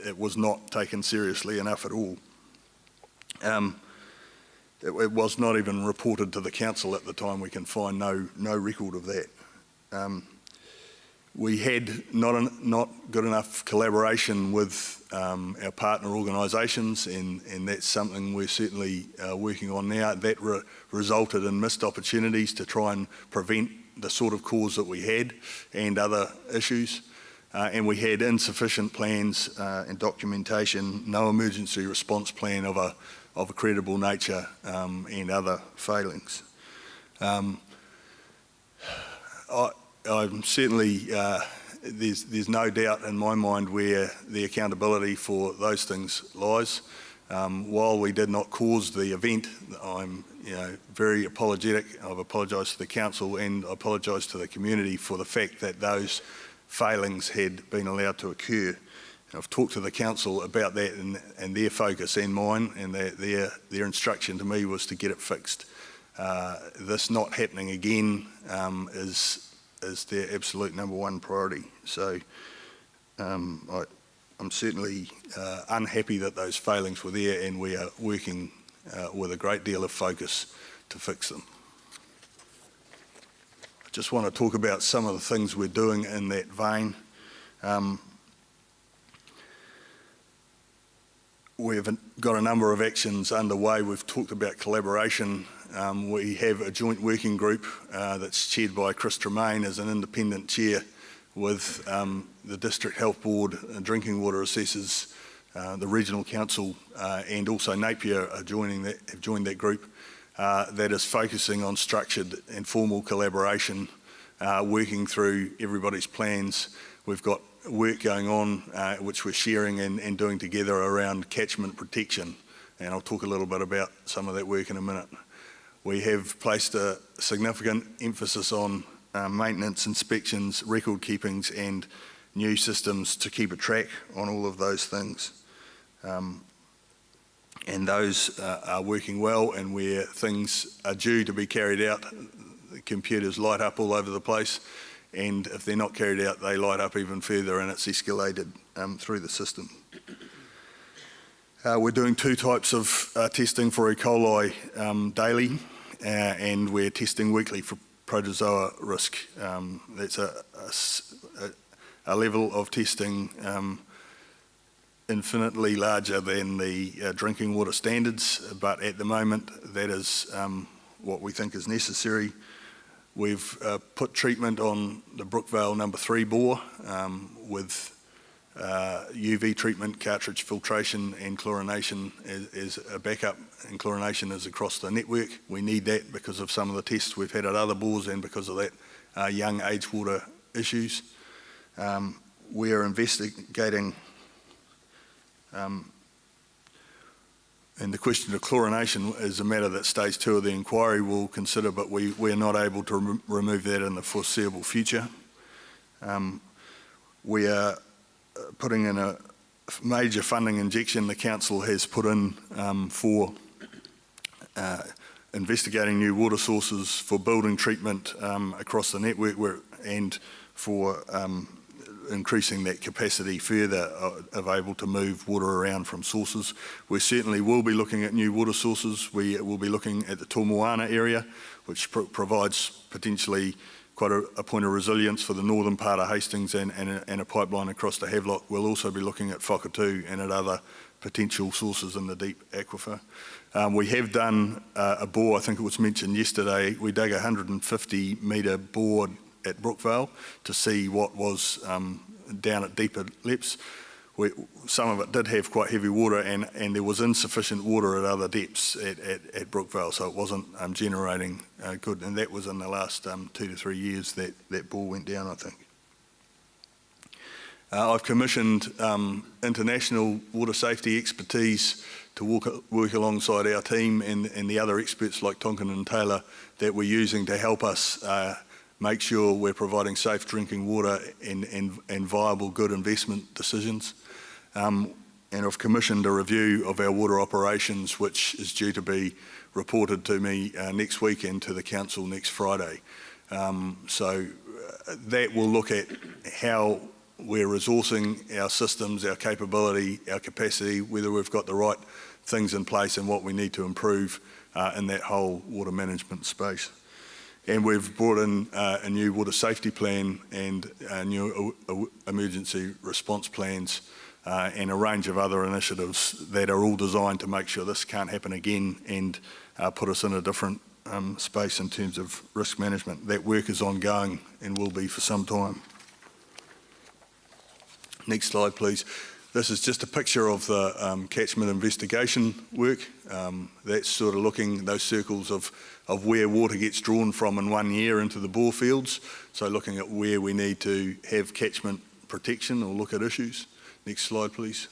it was not taken seriously enough at all. It was not even reported to the council at the time. We can find no record of that. We had not good enough collaboration with our partner organisations, and that's something we're certainly working on now. That resulted in missed opportunities to try and prevent the sort of cause that we had and other issues. And we had insufficient plans and documentation, no emergency response plan of a credible nature, and other failings. I'm certainly, there's no doubt in my mind where the accountability for those things lies. While we did not cause the event, I'm very apologetic. I've apologised to the council and I apologise to the community for the fact that those failings had been allowed to occur. And I've talked to the council about that and their focus and mine, and their instruction to me was to get it fixed. This not happening again is their absolute number one priority. So I'm certainly unhappy that those failings were there, and we are working with a great deal of focus to fix them. I just want to talk about some of the things we're doing in that vein. We've got a number of actions underway. We've talked about collaboration. We have a joint working group that's chaired by Chris Tremaine as an independent chair, with the District Health Board, Drinking Water Assessors, the Regional Council, and also Napier have joined that group that is focusing on structured and formal collaboration, working through everybody's plans. We've got work going on which we're sharing and doing together around catchment protection, and I'll talk a little bit about some of that work in a minute. We have placed a significant emphasis on maintenance, inspections, record keepings and new systems to keep a track on all of those things. And those are working well, and where things are due to be carried out, the computers light up all over the place, and if they're not carried out, they light up even further, and it's escalated through the system. We're doing two types of testing for E. coli daily, and we're testing weekly for protozoa risk. That's a level of testing infinitely larger than the drinking water standards, but at the moment that is what we think is necessary. We've put treatment on the Brookvale number 3 bore with UV treatment, cartridge filtration and chlorination is a backup, and chlorination is across the network. We need that because of some of the tests we've had at other bores and because of that young age water issues. We are investigating, and the question of chlorination is a matter that stage 2 of the inquiry will consider, but we're not able to remove that in the foreseeable future. We are putting in a major funding injection the council has put in for investigating new water sources for building treatment across the network and for increasing that capacity further of able to move water around from sources. We certainly will be looking at new water sources. We will be looking at the Tomoana area, which provides potentially quite a point of resilience for the northern part of Hastings and a pipeline across to Havelock. We'll also be looking at Whakatū and at other potential sources in the deep aquifer. We have done a bore, I think it was mentioned yesterday. We dug a 150 metre bore at Brookvale to see what was down at deeper depths. Some of it did have quite heavy water and there was insufficient water at other depths at Brookvale, so it wasn't generating good, and that was in the last 2 to 3 years that bore went down, I think. I've commissioned international water safety expertise to work alongside our team and the other experts like Tonkin and Taylor that we're using to help us make sure we're providing safe drinking water and viable good investment decisions. And I've commissioned a review of our water operations, which is due to be reported to me next week and to the council next Friday. So that will look at how we're resourcing our systems, our capability, our capacity, whether we've got the right things in place and what we need to improve in that whole water management space. And we've brought in a new water safety plan and new emergency response plans and a range of other initiatives that are all designed to make sure this can't happen again and put us in a different space in terms of risk management. That work is ongoing and will be for some time. Next slide, please. This is just a picture of the catchment investigation work. That's sort of looking, those circles of where water gets drawn from in 1 year into the bore fields. So looking at where we need to have catchment protection or look at issues. Next slide, please.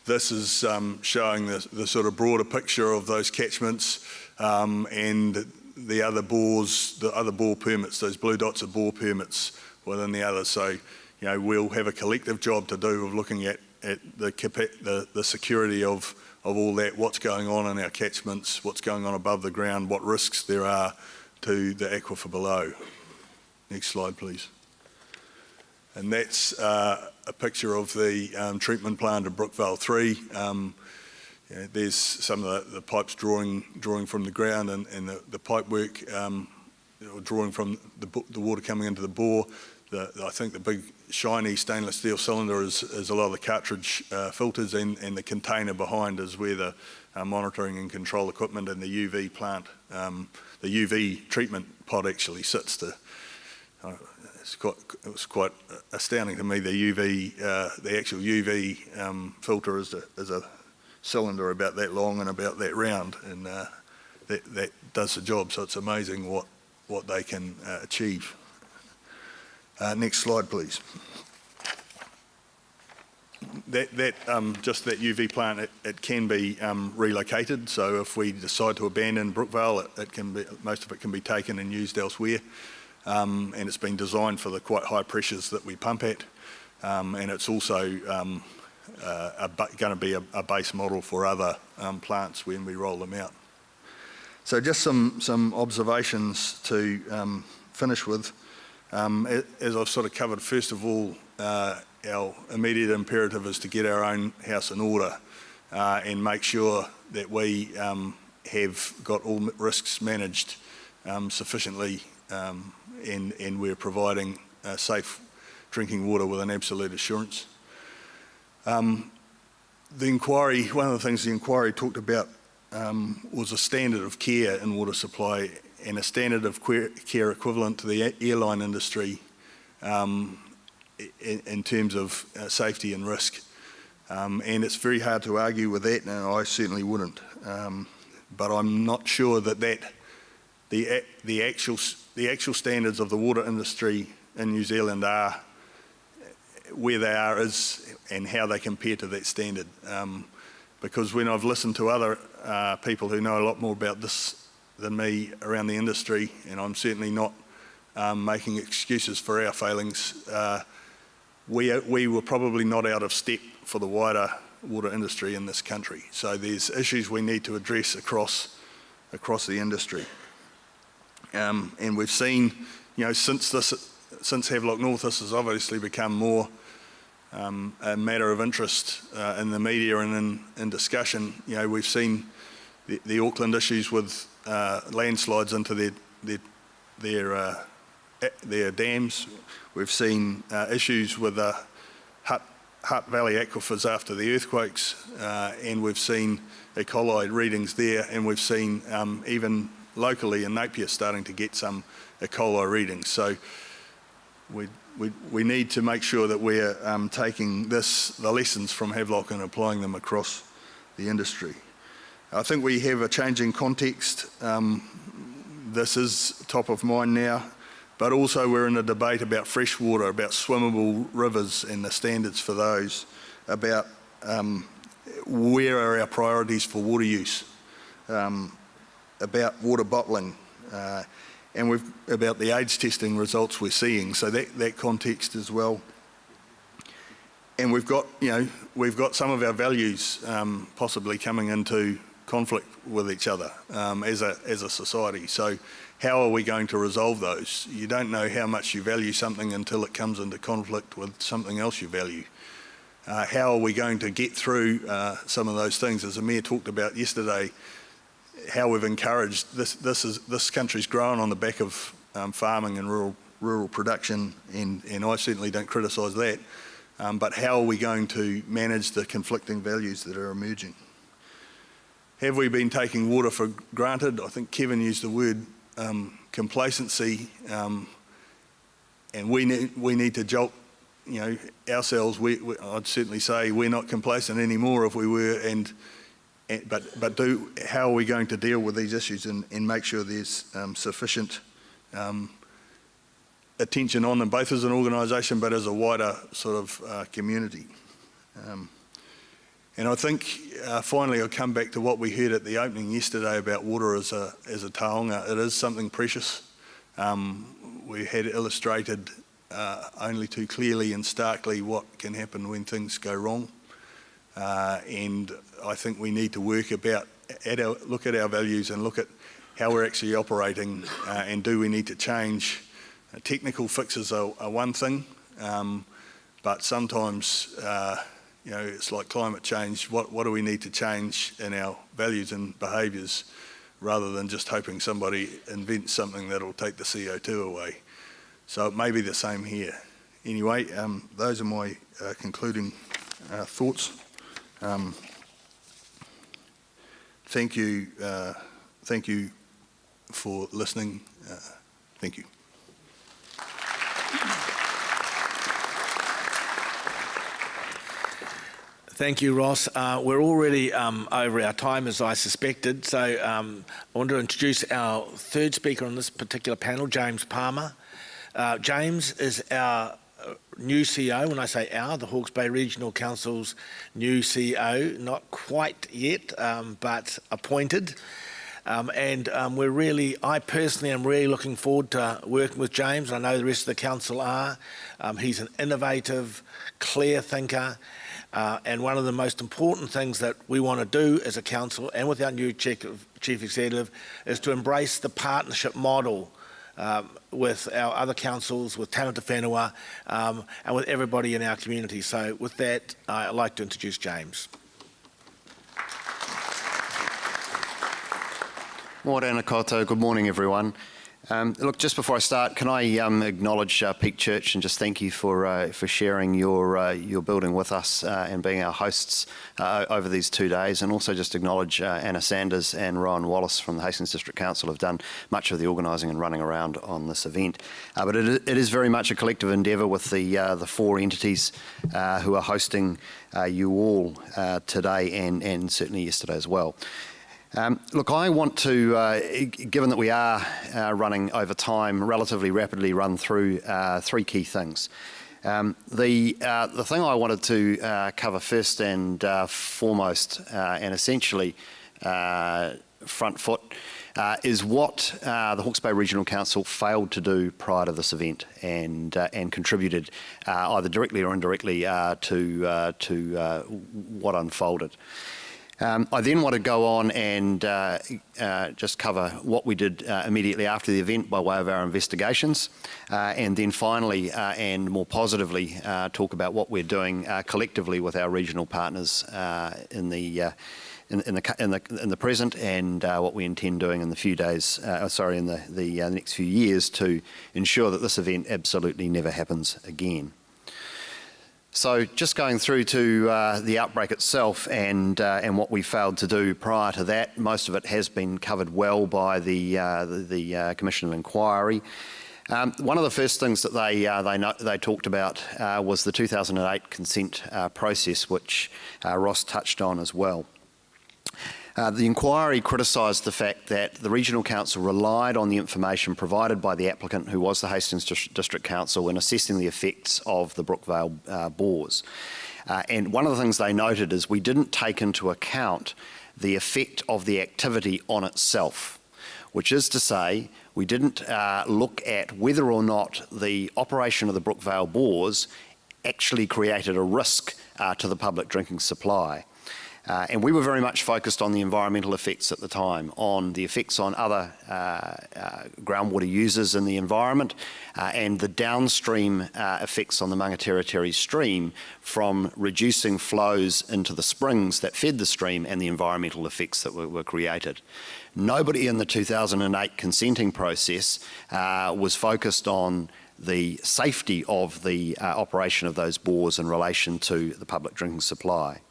This is showing the sort of broader picture of those catchments and the other bores, the other bore permits. Those blue dots are bore permits within the others. So, you know, we'll have a collective job to do of looking at the security of all that, what's going on in our catchments, what's going on above the ground, what risks there are to the aquifer below. Next slide, please. And that's a picture of the treatment plant at Brookvale 3. There's some of the pipes drawing from the ground and the pipe work drawing from the water coming into the bore. I think the big shiny stainless steel cylinder is a lot of the cartridge filters, and the container behind is where the monitoring and control equipment and the UV plant, the UV treatment pod actually sits. It was quite astounding to me. The actual UV filter is a cylinder about that long and about that round, and that does the job. So it's amazing what they can achieve. Next slide, please. Just that UV plant, it can be relocated. So if we decide to abandon Brookvale, most of it can be taken and used elsewhere. And it's been designed for the quite high pressures that we pump at. And it's also going to be a base model for other plants when we roll them out. So just some observations to finish with. As I've sort of covered, first of all, our immediate imperative is to get our own house in order and make sure that we have got all risks managed sufficiently and we're providing safe drinking water with an absolute assurance. The inquiry, one of the things the inquiry talked about was a standard of care in water supply and a standard of care equivalent to the airline industry in terms of safety and risk. And it's very hard to argue with that, and I certainly wouldn't. But I'm not sure that the actual standards of the water industry in New Zealand are where they are and how they compare to that standard. Because when I've listened to other people who know a lot more about this than me around the industry, and I'm certainly not making excuses for our failings, we were probably not out of step for the wider water industry in this country. So there's issues we need to address across the industry. And we've seen, since Havelock North, this has obviously become more a matter of interest in the media and in discussion. We've seen the Auckland issues with landslides into their dams. We've seen issues with Hutt Valley aquifers after the earthquakes, and we've seen E. coli readings there, and we've seen even locally in Napier starting to get some E. coli readings. So we need to make sure that we're taking the lessons from Havelock and applying them across the industry. I think we have a changing context. This is top of mind now, but also we're in a debate about fresh water, about swimmable rivers and the standards for those, about where are our priorities for water use, about water bottling, and about the AIDS testing results we're seeing, so that context as well. And we've got some of our values possibly coming into conflict with each other as a society. So how are we going to resolve those? You don't know how much you value something until it comes into conflict with something else you value. How are we going to get through some of those things? As Amir talked about yesterday, how we've encouraged this country's grown on the back of farming and rural production, and I certainly don't criticise that. But how are we going to manage the conflicting values that are emerging? Have we been taking water for granted? I think Kevin used the word complacency, and we need to jolt ourselves. I'd certainly say we're not complacent anymore if we were, but how are we going to deal with these issues and make sure there's sufficient attention on them, both as an organisation but as a wider sort of community. And I think finally I'll come back to what we heard at the opening yesterday about water as a taonga. It is something precious. We had illustrated only too clearly and starkly what can happen when things go wrong. And I think we need to work look at our values and look at how we're actually operating, and do we need to change. Technical fixes are one thing, but sometimes it's like climate change. What do we need to change in our values and behaviours, rather than just hoping somebody invents something that'll take the CO2 away? So it may be the same here. Anyway, those are my concluding thoughts. Thank you for listening. Thank you. Thank you, Ross. We're already over our time, as I suspected, so I want to introduce our third speaker on this particular panel, James Palmer. James is our new CEO. When I say our, the Hawke's Bay Regional Council's new CEO, not quite yet, but appointed. I personally am really looking forward to working with James. I know the rest of the council are. He's an innovative, clear thinker. And one of the most important things that we want to do as a council and with our new chief executive is to embrace the partnership model with our other councils, with Tangata Whenua, and with everybody in our community. So with that, I'd like to introduce James. Morena koutou, good morning everyone. Look, just before I start, can I acknowledge Peak Church and just thank you for sharing your building with us and being our hosts over these 2 days, and also just acknowledge Anna Sanders and Rowan Wallace from the Hastings District Council have done much of the organising and running around on this event. But it is very much a collective endeavour with the 4 entities who are hosting you all today and certainly yesterday as well. Look, I want to, given that we are running over time, relatively rapidly run through 3 key things. The thing I wanted to cover first and foremost, and essentially front foot, is what the Hawke's Bay Regional Council failed to do prior to this event, and contributed either directly or indirectly to what unfolded. I then want to go on and just cover what we did immediately after the event by way of our investigations, and then finally and more positively talk about what we're doing collectively with our regional partners in the present, and what we intend doing in the few days, in the next few years, to ensure that this event absolutely never happens again. So just going through to the outbreak itself and what we failed to do prior to that. Most of it has been covered well by the Commission of Inquiry. One of the first things that they talked about was the 2008 consent process, which Ross touched on as well. The inquiry criticised the fact that the Regional Council relied on the information provided by the applicant, who was the Hastings District Council, in assessing the effects of the Brookvale bores. And one of the things they noted is we didn't take into account the effect of the activity on itself, which is to say we didn't look at whether or not the operation of the Brookvale bores actually created a risk to the public drinking supply. And we were very much focused on the environmental effects at the time, on the effects on other groundwater users in the environment, and the downstream effects on the Mangateretere stream from reducing flows into the springs that fed the stream, and the environmental effects that were created. Nobody in the 2008 consenting process was focused on the safety of the operation of those bores in relation to the public drinking supply.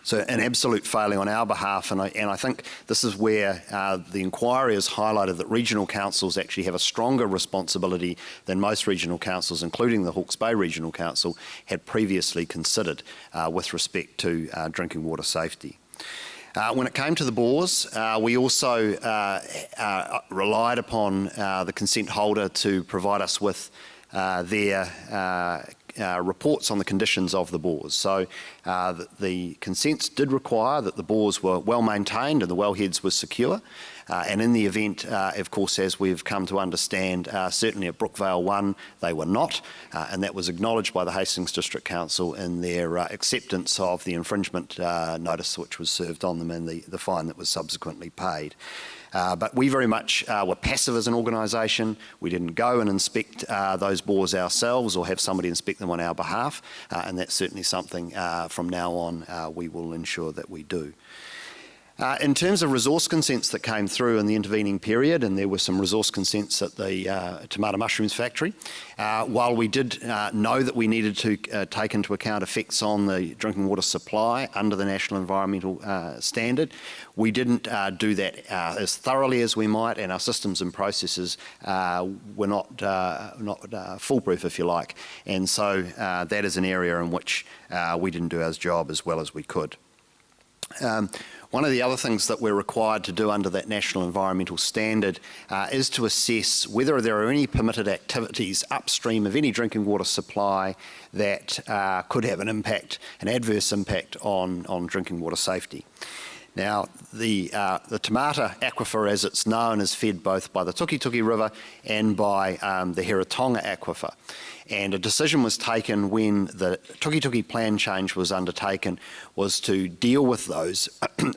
So an absolute failing on our behalf, and I think this is where the inquiry has highlighted that regional councils actually have a stronger responsibility than most regional councils, including the Hawke's Bay Regional Council, had previously considered with respect to drinking water safety. When it came to the bores, we also relied upon the consent holder to provide us with their reports on the conditions of the bores. So the consents did require that the bores were well maintained and the wellheads were secure. And in the event, of course, as we've come to understand, certainly at Brookvale 1, they were not, and that was acknowledged by the Hastings District Council in their acceptance of the infringement notice which was served on them, and the fine that was subsequently paid. But we very much were passive as an organisation. We didn't go and inspect those bores ourselves or have somebody inspect them on our behalf, and that's certainly something from now on we will ensure that we do. In terms of resource consents that came through in the intervening period, and there were some resource consents at the tomato mushrooms factory, while we did know that we needed to take into account effects on the drinking water supply under the National Environmental Standard, we didn't do that as thoroughly as we might, and our systems and processes were not foolproof, if you like. And so that is an area in which we didn't do our job as well as we could. One of the other things that we're required to do under that National Environmental Standard is to assess whether there are any permitted activities upstream of any drinking water supply that could have an adverse impact on drinking water safety. Now, the Tamata aquifer, as it's known, is fed both by the Tukituki River and by the Hiratonga aquifer. And a decision was taken when the Tukituki plan change was undertaken was to deal with those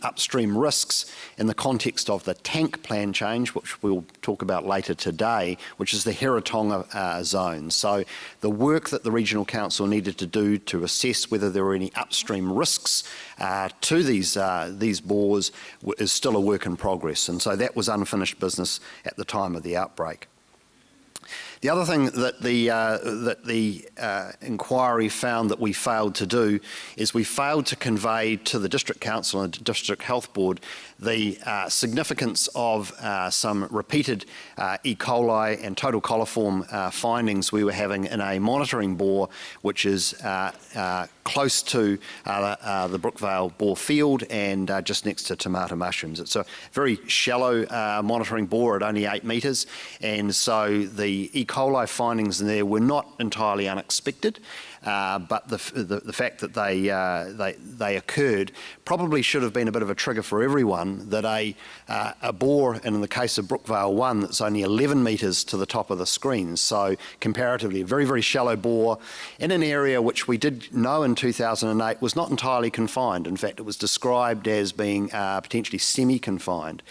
upstream risks in the context of the tank plan change, which we'll talk about later today, which is the Hiratonga zone. So the work that the Regional Council needed to do to assess whether there were any upstream risks to these bores is still a work in progress. And so that was unfinished business at the time of the outbreak. The other thing that the inquiry found that we failed to do is we failed to convey to the District Council and District Health Board the significance of some repeated E. coli and total coliform findings we were having in a monitoring bore which is close to the Brookvale bore field and just next to tomato mushrooms. It's a very shallow monitoring bore at only 8 metres, and so the E. coli findings in there were not entirely unexpected, but the fact that they occurred probably should have been a bit of a trigger for everyone that a bore, and in the case of Brookvale 1, that's only 11 metres to the top of the screen, so comparatively a very, very shallow bore in an area which we did know in 2008 was not entirely confined. In fact, it was described as being potentially semi-confined.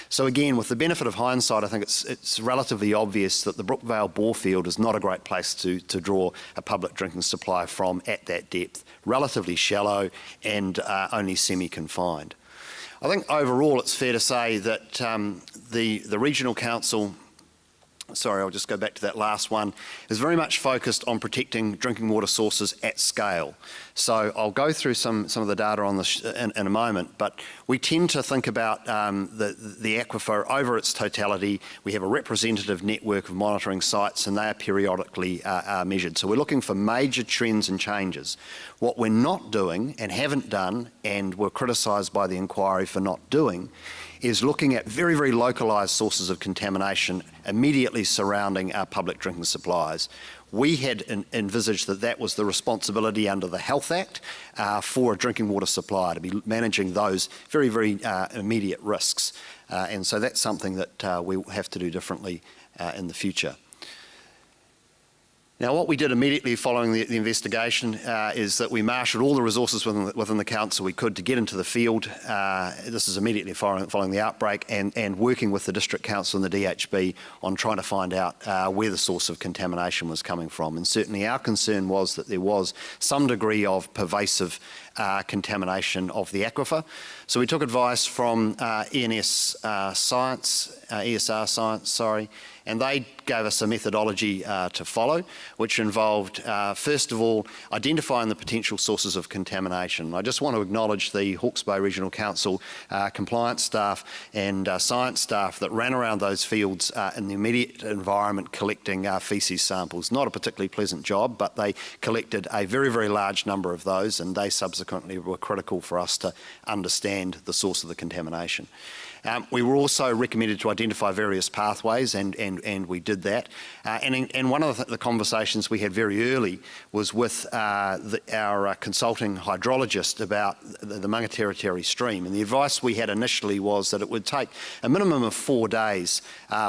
So again, with the benefit of hindsight, I think it's relatively obvious that the Brookvale bore field is not a great place to draw a public drinking supply from at that depth. Relatively shallow and only semi-confined. I think overall it's fair to say that the Regional Council, sorry, I'll just go back to that last one, is very much focused on protecting drinking water sources at scale. So I'll go through some of the data on this in a moment, but we tend to think about the aquifer over its totality. We have a representative network of monitoring sites and they are periodically measured. So we're looking for major trends and changes. What we're not doing and haven't done, and were criticised by the inquiry for not doing, is looking at very, very localised sources of contamination immediately surrounding our public drinking supplies. We had envisaged that that was the responsibility under the Health Act for a drinking water supply, to be managing those very, very immediate risks. And so that's something that we will have to do differently in the future. Now, what we did immediately following the investigation is that we marshalled all the resources within the council we could to get into the field. This is immediately following the outbreak, and working with the District Council and the DHB on trying to find out where the source of contamination was coming from. And certainly our concern was that there was some degree of pervasive contamination of the aquifer. So we took advice from ESR Science, and they gave us a methodology to follow, which involved, first of all, identifying the potential sources of contamination. I just want to acknowledge the Hawke's Bay Regional Council compliance staff and science staff that ran around those fields in the immediate environment collecting faeces samples. Not a particularly pleasant job, but they collected a very, very large number of those, and they subsequently were critical for us to understand the source of the contamination. We were also recommended to identify various pathways, and we did that. And one of the conversations we had very early was with our consulting hydrologist about the Mangateretere stream. And the advice we had initially was that it would take a minimum of 4 days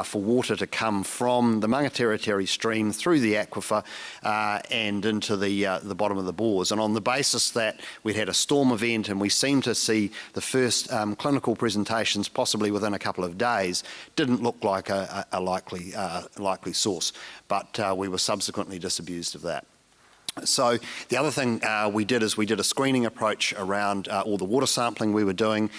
for water to come from the Mangateretere stream through the aquifer and into the bottom of the bores. And on the basis that we'd had a storm event and we seemed to see the first clinical presentations possibly within a couple of days, didn't look like a likely source, but we were subsequently disabused of that. So the other thing we did is we did a screening approach around all the water sampling we were doing.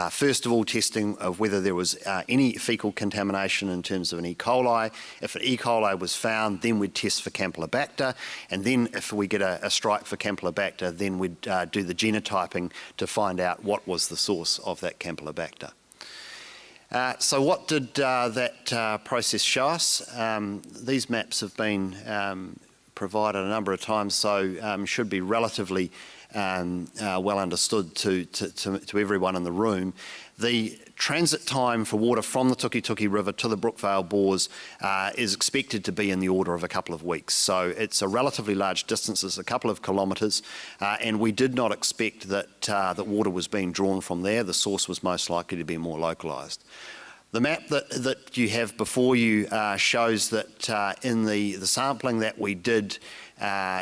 First of all, testing of whether there was any fecal contamination in terms of an E. coli. If an E. coli was found, then we'd test for Campylobacter, and then if we get a strike for Campylobacter, then we'd do the genotyping to find out what was the source of that Campylobacter. So what did that process show us? These maps have been provided a number of times, so should be relatively well understood to everyone in the room. The transit time for water from the Tukituki River to the Brookvale bores is expected to be in the order of a couple of weeks. So it's a relatively large distance, it's a couple of kilometres, and we did not expect that water was being drawn from there. The source was most likely to be more localised. The map that you have before you shows that in the sampling that we did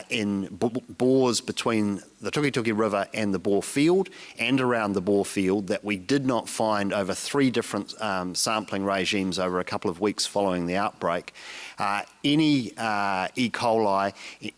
in bores between the Tukituki River and the bore field and around the bore field, that we did not find over 3 different sampling regimes over a couple of weeks following the outbreak any E. coli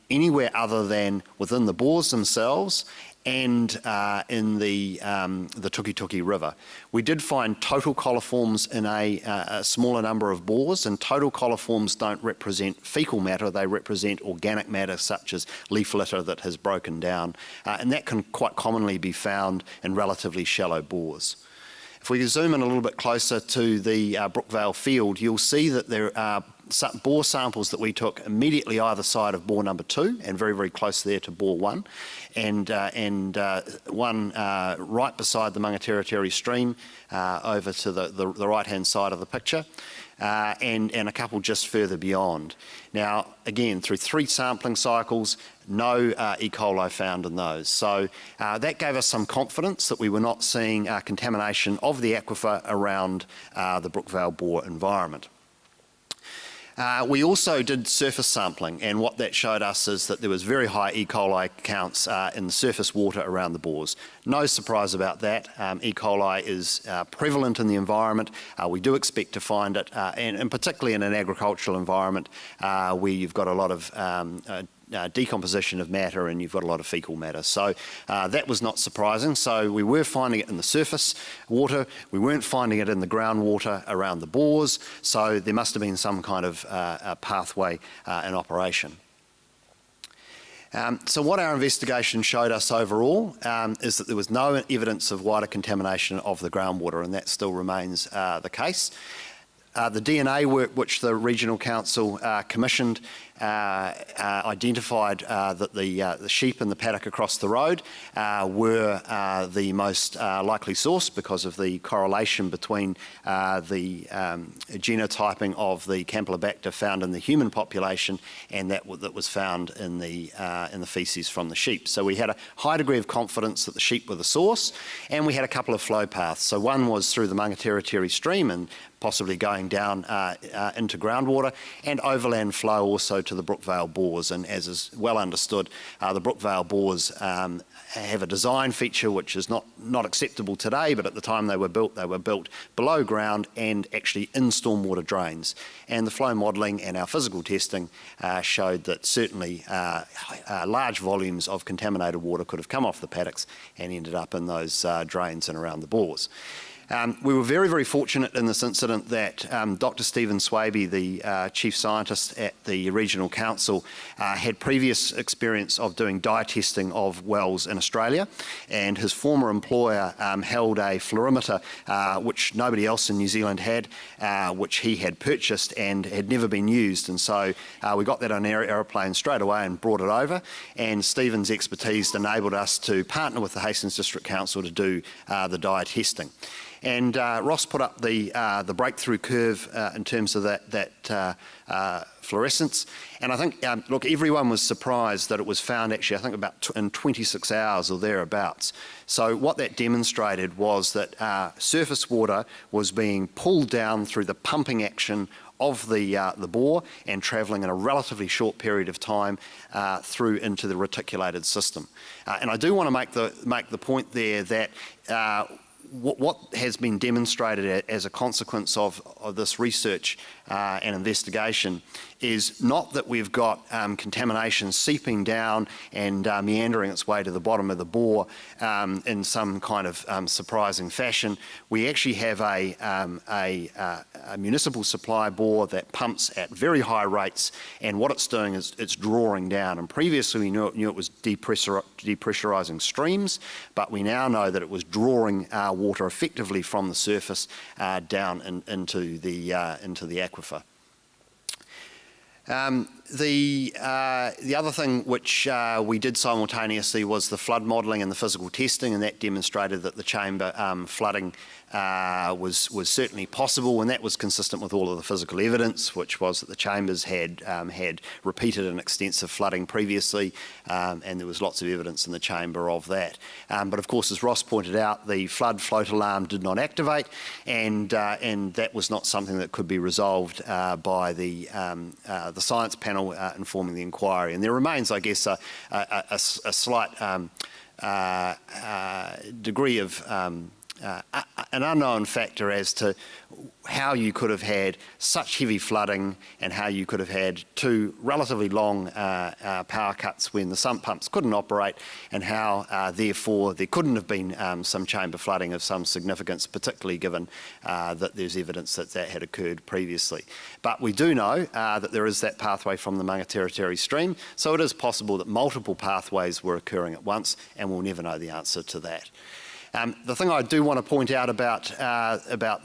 anywhere other than within the bores themselves and in the Tukituki River. We did find total coliforms in a smaller number of bores, and total coliforms don't represent fecal matter, they represent organic matter such as leaf litter that has broken down, and that can quite commonly be found in relatively shallow bores. If we zoom in a little bit closer to the Brookvale field, you'll see that there are bore samples that we took immediately either side of bore number 2 and very, very close there to bore 1, and one right beside the Mangateretere stream over to the right-hand side of the picture. and a couple just further beyond. Now, again, through 3 sampling cycles, no E. coli found in those. So that gave us some confidence that we were not seeing contamination of the aquifer around the Brookvale bore environment. We also did surface sampling, and what that showed us is that there was very high E. coli counts in the surface water around the bores. No surprise about that. E. coli is prevalent in the environment. We do expect to find it, and particularly in an agricultural environment where you've got a lot of decomposition of matter and you've got a lot of fecal matter. So that was not surprising. So we were finding it in the surface water. We weren't finding it in the groundwater around the bores. So there must have been some kind of pathway in operation. So what our investigation showed us overall is that there was no evidence of wider contamination of the groundwater, and that still remains the case. The DNA work which the Regional Council commissioned identified that the sheep in the paddock across the road were the most likely source because of the correlation between the genotyping of the Campylobacter found in the human population and that was found in the faeces from the sheep. So we had a high degree of confidence that the sheep were the source, and we had a couple of flow paths. So one was through the Mangateretere stream and possibly going down into groundwater, and overland flow also to the Brookvale bores. And as is well understood, the Brookvale bores have a design feature which is not acceptable today, but at the time they were built below ground and actually in stormwater drains. And the flow modelling and our physical testing showed that certainly large volumes of contaminated water could have come off the paddocks and ended up in those drains and around the bores. We were very, very fortunate in this incident that Dr. Stephen Swaby, the Chief Scientist at the Regional Council, had previous experience of doing dye testing of wells in Australia, and his former employer held a fluorimeter which nobody else in New Zealand had, which he had purchased and had never been used. And so we got that on an aeroplane straight away and brought it over, and Stephen's expertise enabled us to partner with the Hastings District Council to do the dye testing. And Ross put up the breakthrough curve in terms of that fluorescence. And I think, look, everyone was surprised that it was found actually, I think, about in 26 hours or thereabouts. So what that demonstrated was that surface water was being pulled down through the pumping action of the bore and travelling in a relatively short period of time through into the reticulated system. And I do want to make the point there that what has been demonstrated as a consequence of this research and investigation is not that we've got contamination seeping down and meandering its way to the bottom of the bore in some kind of surprising fashion. We actually have a municipal supply bore that pumps at very high rates, and what it's doing is it's drawing down. And previously we knew it was depressurising streams, but we now know that it was drawing water effectively from the surface down into the aquifer. The other thing which we did simultaneously was the flood modelling and the physical testing, and that demonstrated that the chamber flooding was certainly possible, and that was consistent with all of the physical evidence, which was that the chambers had repeated and extensive flooding previously, and there was lots of evidence in the chamber of that. But of course, as Ross pointed out, the flood float alarm did not activate, and that was not something that could be resolved by the science panel informing the inquiry. And there remains, I guess, a slight degree of an unknown factor as to how you could have had such heavy flooding and how you could have had two relatively long power cuts when the sump pumps couldn't operate, and how therefore there couldn't have been some chamber flooding of some significance, particularly given that there's evidence that that had occurred previously. But we do know that there is that pathway from the Mangateretere stream, so it is possible that multiple pathways were occurring at once, and we'll never know the answer to that. The thing I do want to point out about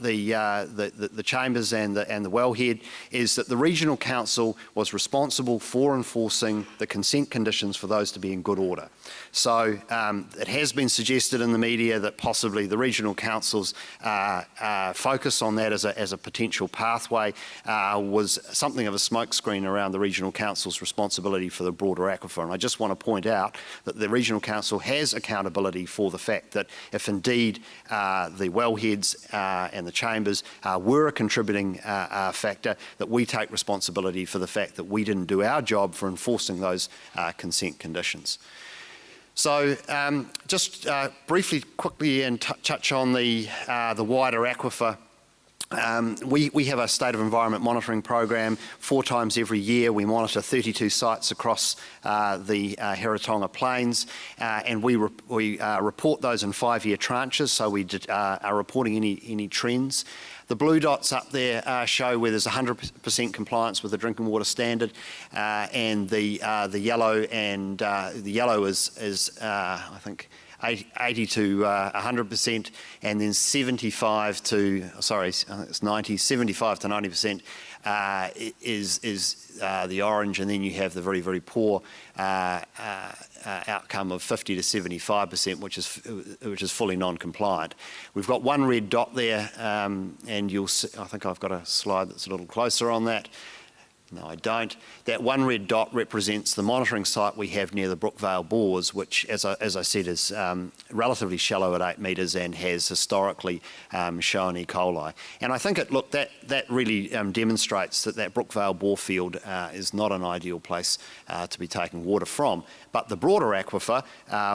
the chambers and the wellhead is that the Regional Council was responsible for enforcing the consent conditions for those to be in good order. So it has been suggested in the media that possibly the Regional Council's focus on that as a potential pathway was something of a smokescreen around the Regional Council's responsibility for the broader aquifer. And I just want to point out that the Regional Council has accountability for the fact that if indeed the wellheads and the chambers were a contributing factor, that we take responsibility for the fact that we didn't do our job for enforcing those consent conditions. So just briefly, quickly, and touch on the wider aquifer. We have a state of environment monitoring program 4 times every year. We monitor 32 sites across the Heretaunga Plains, and we report those in 5-year tranches, so we are reporting any trends. The blue dots up there show where there's 100% compliance with the drinking water standard, and the yellow is I think 80 to 100%, and then 75 to 90% is the orange, and then you have the very poor outcome of 50 to 75%, which is fully non-compliant. We've got one red dot there, and you'll see, I think I've got a slide that's a little closer on that. No, I don't. That one red dot represents the monitoring site we have near the Brookvale Bores, which, as I said, is relatively shallow at 8 metres and has historically shown E. coli. And I think that really demonstrates that Brookvale bore field is not an ideal place to be taking water from. But the broader aquifer,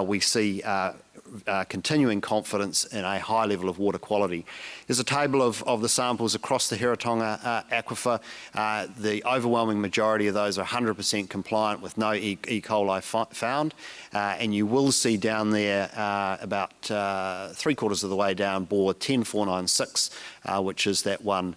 we see continuing confidence in a high level of water quality. There's a table of the samples across the Heretaunga aquifer. The overwhelming majority of those are 100% compliant with no E. coli found, and you will see down there about 3/4 of the way down bore 10496, which is that one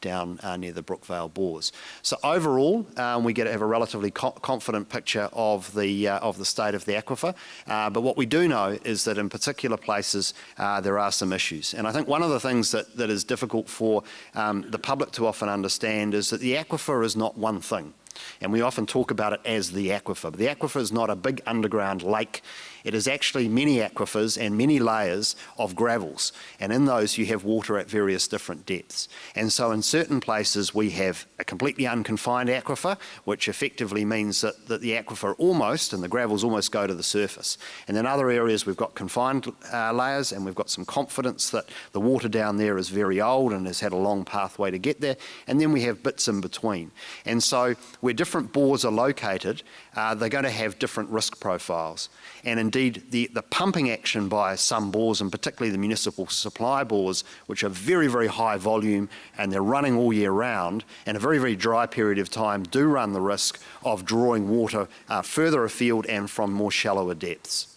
down near the Brookvale Bores. So overall, we have a relatively confident picture of the state of the aquifer. But what we do know is that in particular places there are some issues. And I think one of the things that is difficult for the public to often understand is that the aquifer is not one thing. And we often talk about it as the aquifer. But the aquifer is not a big underground lake. It is actually many aquifers and many layers of gravels. And in those you have water at various different depths. And so in certain places we have a completely unconfined aquifer, which effectively means that the aquifer almost, and the gravels almost go to the surface. And in other areas we've got confined layers, and we've got some confidence that the water down there is very old and has had a long pathway to get there. And then we have bits in between. And so where different bores are located, they're going to have different risk profiles. And indeed, the pumping action by some bores, and particularly the municipal supply bores, which are very high volume and they're running all year round, and a very dry period of time, do run the risk of drawing water further afield and from more shallower depths.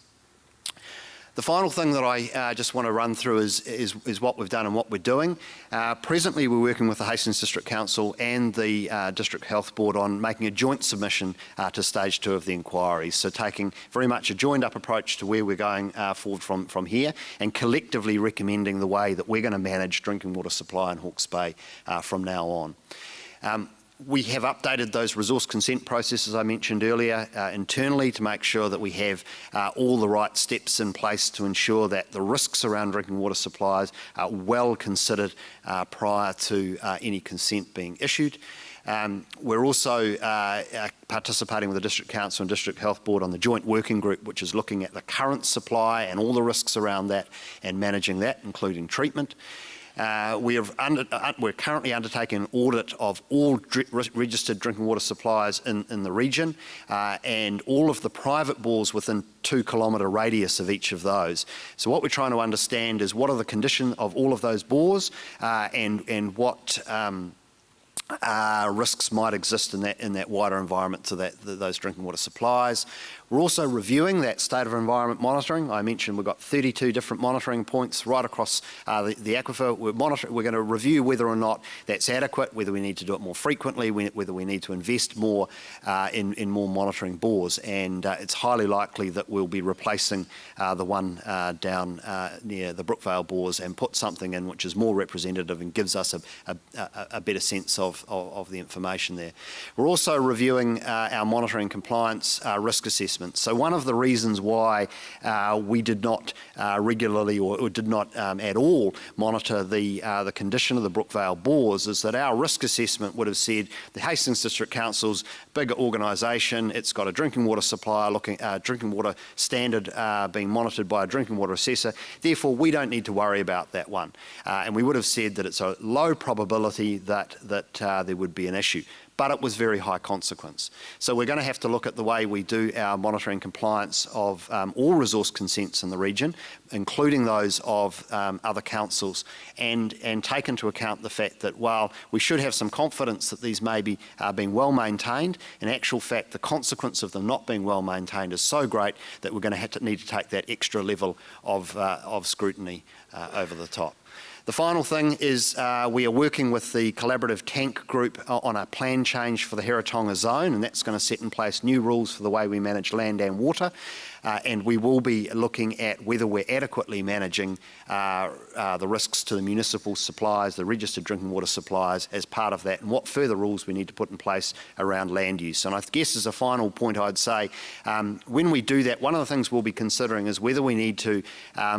The final thing that I just want to run through is what we've done and what we're doing. Presently, we're working with the Hastings District Council and the District Health Board on making a joint submission to stage 2 of the inquiry. So taking very much a joined-up approach to where we're going forward from here, and collectively recommending the way that we're going to manage drinking water supply in Hawke's Bay from now on. We have updated those resource consent processes I mentioned earlier internally to make sure that we have all the right steps in place to ensure that the risks around drinking water supplies are well considered prior to any consent being issued. We're also participating with the District Council and District Health Board on the joint working group, which is looking at the current supply and all the risks around that and managing that, including treatment. We're currently undertaking an audit of all registered drinking water suppliers in the region, and all of the private bores within 2-kilometre radius of each of those. So what we're trying to understand is what are the condition of all of those bores, and what risks might exist in that wider environment to those drinking water supplies. We're also reviewing that state of environment monitoring. I mentioned we've got 32 different monitoring points right across the aquifer. We're going to review whether or not that's adequate, whether we need to do it more frequently, whether we need to invest more in more monitoring bores. And it's highly likely that we'll be replacing the one down near the Brookvale bores and put something in which is more representative and gives us a better sense of the information there. We're also reviewing our monitoring compliance risk assessment. So one of the reasons why we did not regularly or did not at all monitor the condition of the Brookvale bores is that our risk assessment would have said the Hastings District Council's bigger organisation, it's got a drinking water supplier drinking water standard being monitored by a drinking water assessor, therefore we don't need to worry about that one. And we would have said that it's a low probability that there would be an issue. But it was very high consequence. So we're going to have to look at the way we do our monitoring compliance of all resource consents in the region, including those of other councils, and take into account the fact that while we should have some confidence that these may be being well maintained, in actual fact the consequence of them not being well maintained is so great that we're going to need to take that extra level of scrutiny over the top. The final thing is we are working with the Collaborative Tank Group on a plan change for the Heratonga zone, and that's going to set in place new rules for the way we manage land and water. And we will be looking at whether we're adequately managing the risks to the municipal supplies, the registered drinking water supplies as part of that, and what further rules we need to put in place around land use. And I guess as a final point I'd say, when we do that, one of the things we'll be considering is whether we need to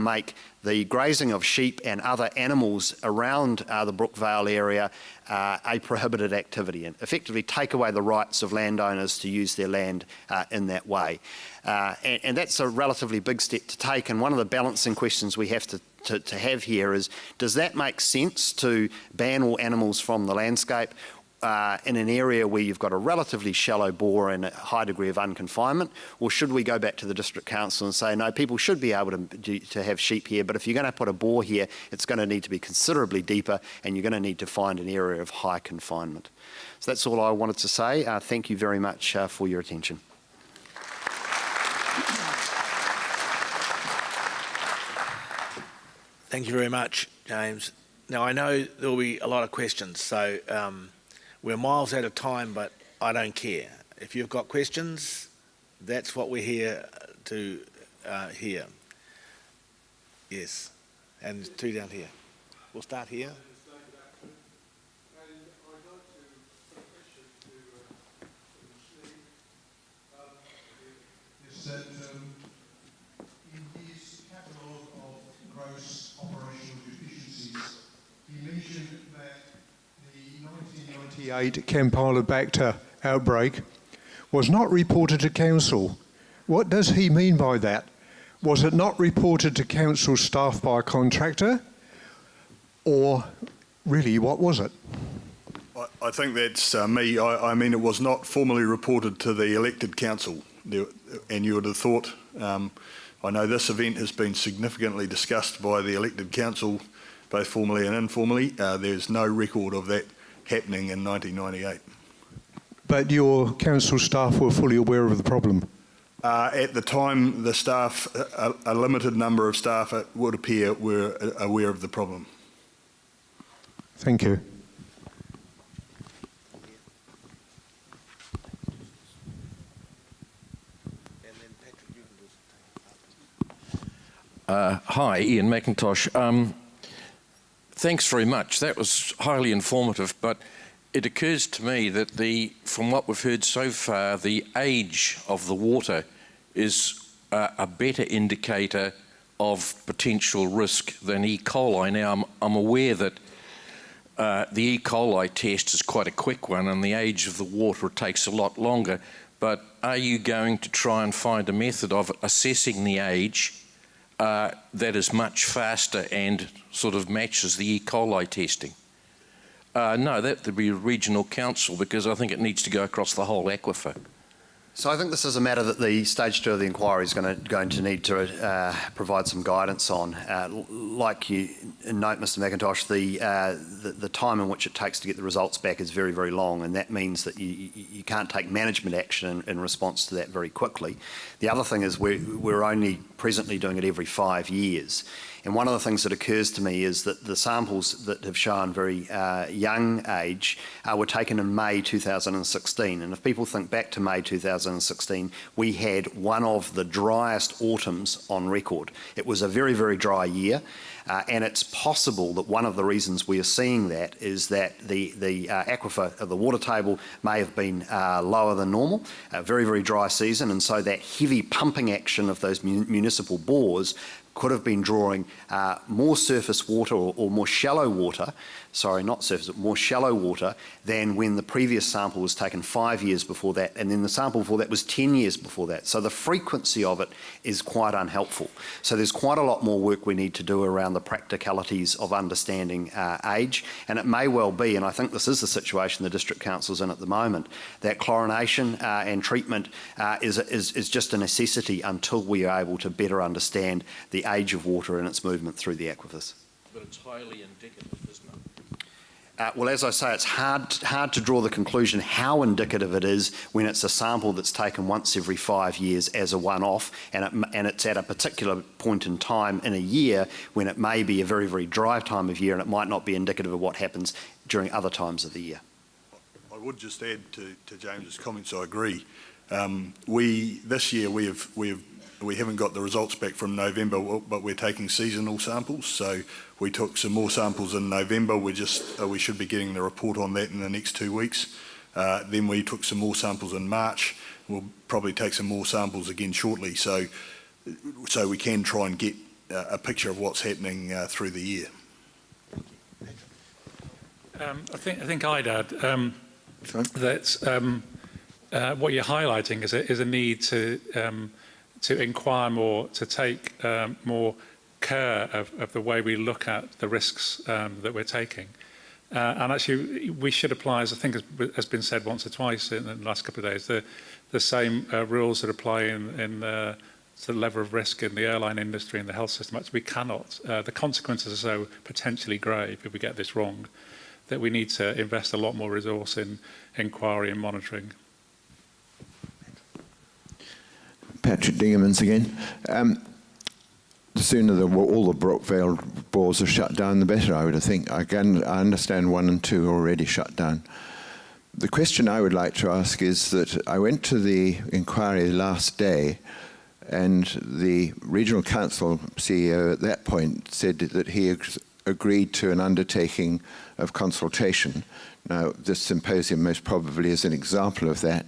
make the grazing of sheep and other animals around the Brookvale area a prohibited activity, and effectively take away the rights of landowners to use their land in that way. And that's a relatively big step to take, and one of the balancing questions we have to have here is, does that make sense to ban all animals from the landscape in an area where you've got a relatively shallow bore and a high degree of unconfinement, or should we go back to the District Council and say, no, people should be able to have sheep here, but if you're going to put a bore here, it's going to need to be considerably deeper, and you're going to need to find an area of high confinement. So that's all I wanted to say. Thank you very much for your attention. Thank you very much, James. Now, I know there will be a lot of questions, so we're miles out of time, but I don't care. If you've got questions, that's what we're here to hear. Yes, and two down here. We'll start here. In his catalogue of gross operational deficiencies, he mentioned that the 1998 Campylobacter outbreak was not reported to council. What does he mean by that? Was it not reported to council staff by a contractor? Or really, what was it? I think that's me. I mean, it was not formally reported to the elected council. And you would have thought, I know this event has been significantly discussed by the elected council, both formally and informally. There's no record of that happening in 1998. But your council staff were fully aware of the problem? At the time, the staff, a limited number of staff, it would appear, were aware of the problem. Thank you. Hi, Ian McIntosh. Thanks very much. That was highly informative, but it occurs to me that from what we've heard so far, the age of the water is a better indicator of potential risk than E. coli. Now, I'm aware that the E. coli test is quite a quick one, and the age of the water takes a lot longer, but are you going to try and find a method of assessing the age that is much faster and sort of matches the E. coli testing? No, that would be regional council, because I think it needs to go across the whole aquifer. So I think this is a matter that the stage 2 of the inquiry is going to need to provide some guidance on. Like you note, Mr. McIntosh, the time in which it takes to get the results back is very, very long, and that means that you can't take management action in response to that very quickly. The other thing is we're only presently doing it every 5 years. And one of the things that occurs to me is that the samples that have shown very young age were taken in May 2016. And if people think back to May 2016, we had one of the driest autumns on record. It was a very, very dry year. And it's possible that one of the reasons we are seeing that is that the aquifer of the water table may have been lower than normal, a very, very dry season, and so that heavy pumping action of those municipal bores could have been drawing more surface water or more shallow water, sorry, not surface, more shallow water than when the previous sample was taken 5 years before that, and then the sample before that was 10 years before that. So the frequency of it is quite unhelpful. So there's quite a lot more work we need to do around the practicalities of understanding age, and it may well be, and I think this is the situation the District Council's in at the moment, that chlorination and treatment is just a necessity until we are able to better understand the age of water and its movement through the aquifers. But it's highly indicative, isn't it? Well, as I say, it's hard to draw the conclusion how indicative it is when it's a sample that's taken once every 5 years as a one-off, and it's at a particular point in time in a year when it may be a very, very dry time of year, and it might not be indicative of what happens during other times of the year. I would just add to James's comments. I agree. This year we haven't got the results back from November, but we're taking seasonal samples. So we took some more samples in November. We should be getting the report on that in the next 2 weeks. Then we took some more samples in March. We'll probably take some more samples again shortly. So we can try and get a picture of what's happening through the year. I think I'd add that what you're highlighting is a need to inquire more, to take more care of the way we look at the risks that we're taking. And actually, we should apply, as I think has been said once or twice in the last couple of days, the same rules that apply in the level of risk in the airline industry and the health system. Actually, we cannot. The consequences are so potentially grave if we get this wrong that we need to invest a lot more resource in inquiry and monitoring. Patrick Dingemans again. The sooner all the Brookvale bores are shut down, the better, I would think. I understand 1 and 2 are already shut down. The question I would like to ask is that I went to the inquiry last day, and the regional council CEO at that point said that he agreed to an undertaking of consultation. Now, this symposium most probably is an example of that.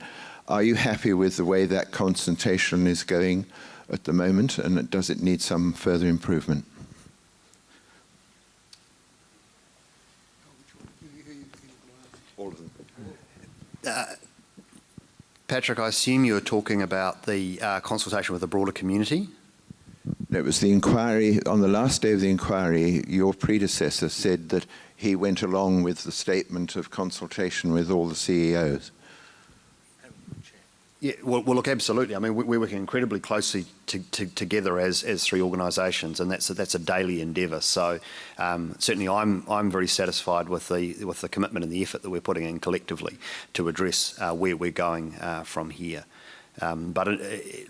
Are you happy with the way that consultation is going at the moment, and does it need some further improvement? All of them. Patrick, I assume you're talking about the consultation with the broader community? It was the inquiry, on the last day of the inquiry, your predecessor said that he went along with the statement of consultation with all the CEOs. Yeah, well, look, absolutely. I mean, we're working incredibly closely together as 3 organisations, and that's a daily endeavour. So certainly, I'm very satisfied with the commitment and the effort that we're putting in collectively to address where we're going from here. But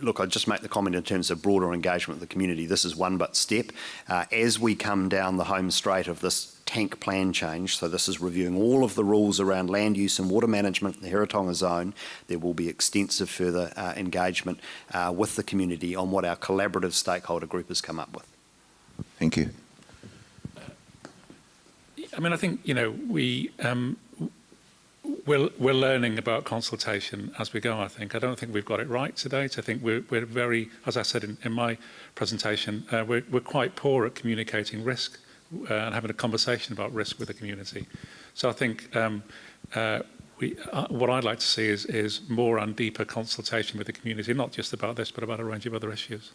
look, I'd just make the comment in terms of broader engagement with the community. This is one but step. As we come down the home straight of this tank plan change, so this is reviewing all of the rules around land use and water management in the Hiratonga zone, there will be extensive further engagement with the community on what our collaborative stakeholder group has come up with. Thank you. I mean, I think, you know, we're learning about consultation as we go, I think. I don't think we've got it right to date. I think we're very, as I said in my presentation, we're quite poor at communicating risk and having a conversation about risk with the community. So I think what I'd like to see is more and deeper consultation with the community, not just about this, but about a range of other issues.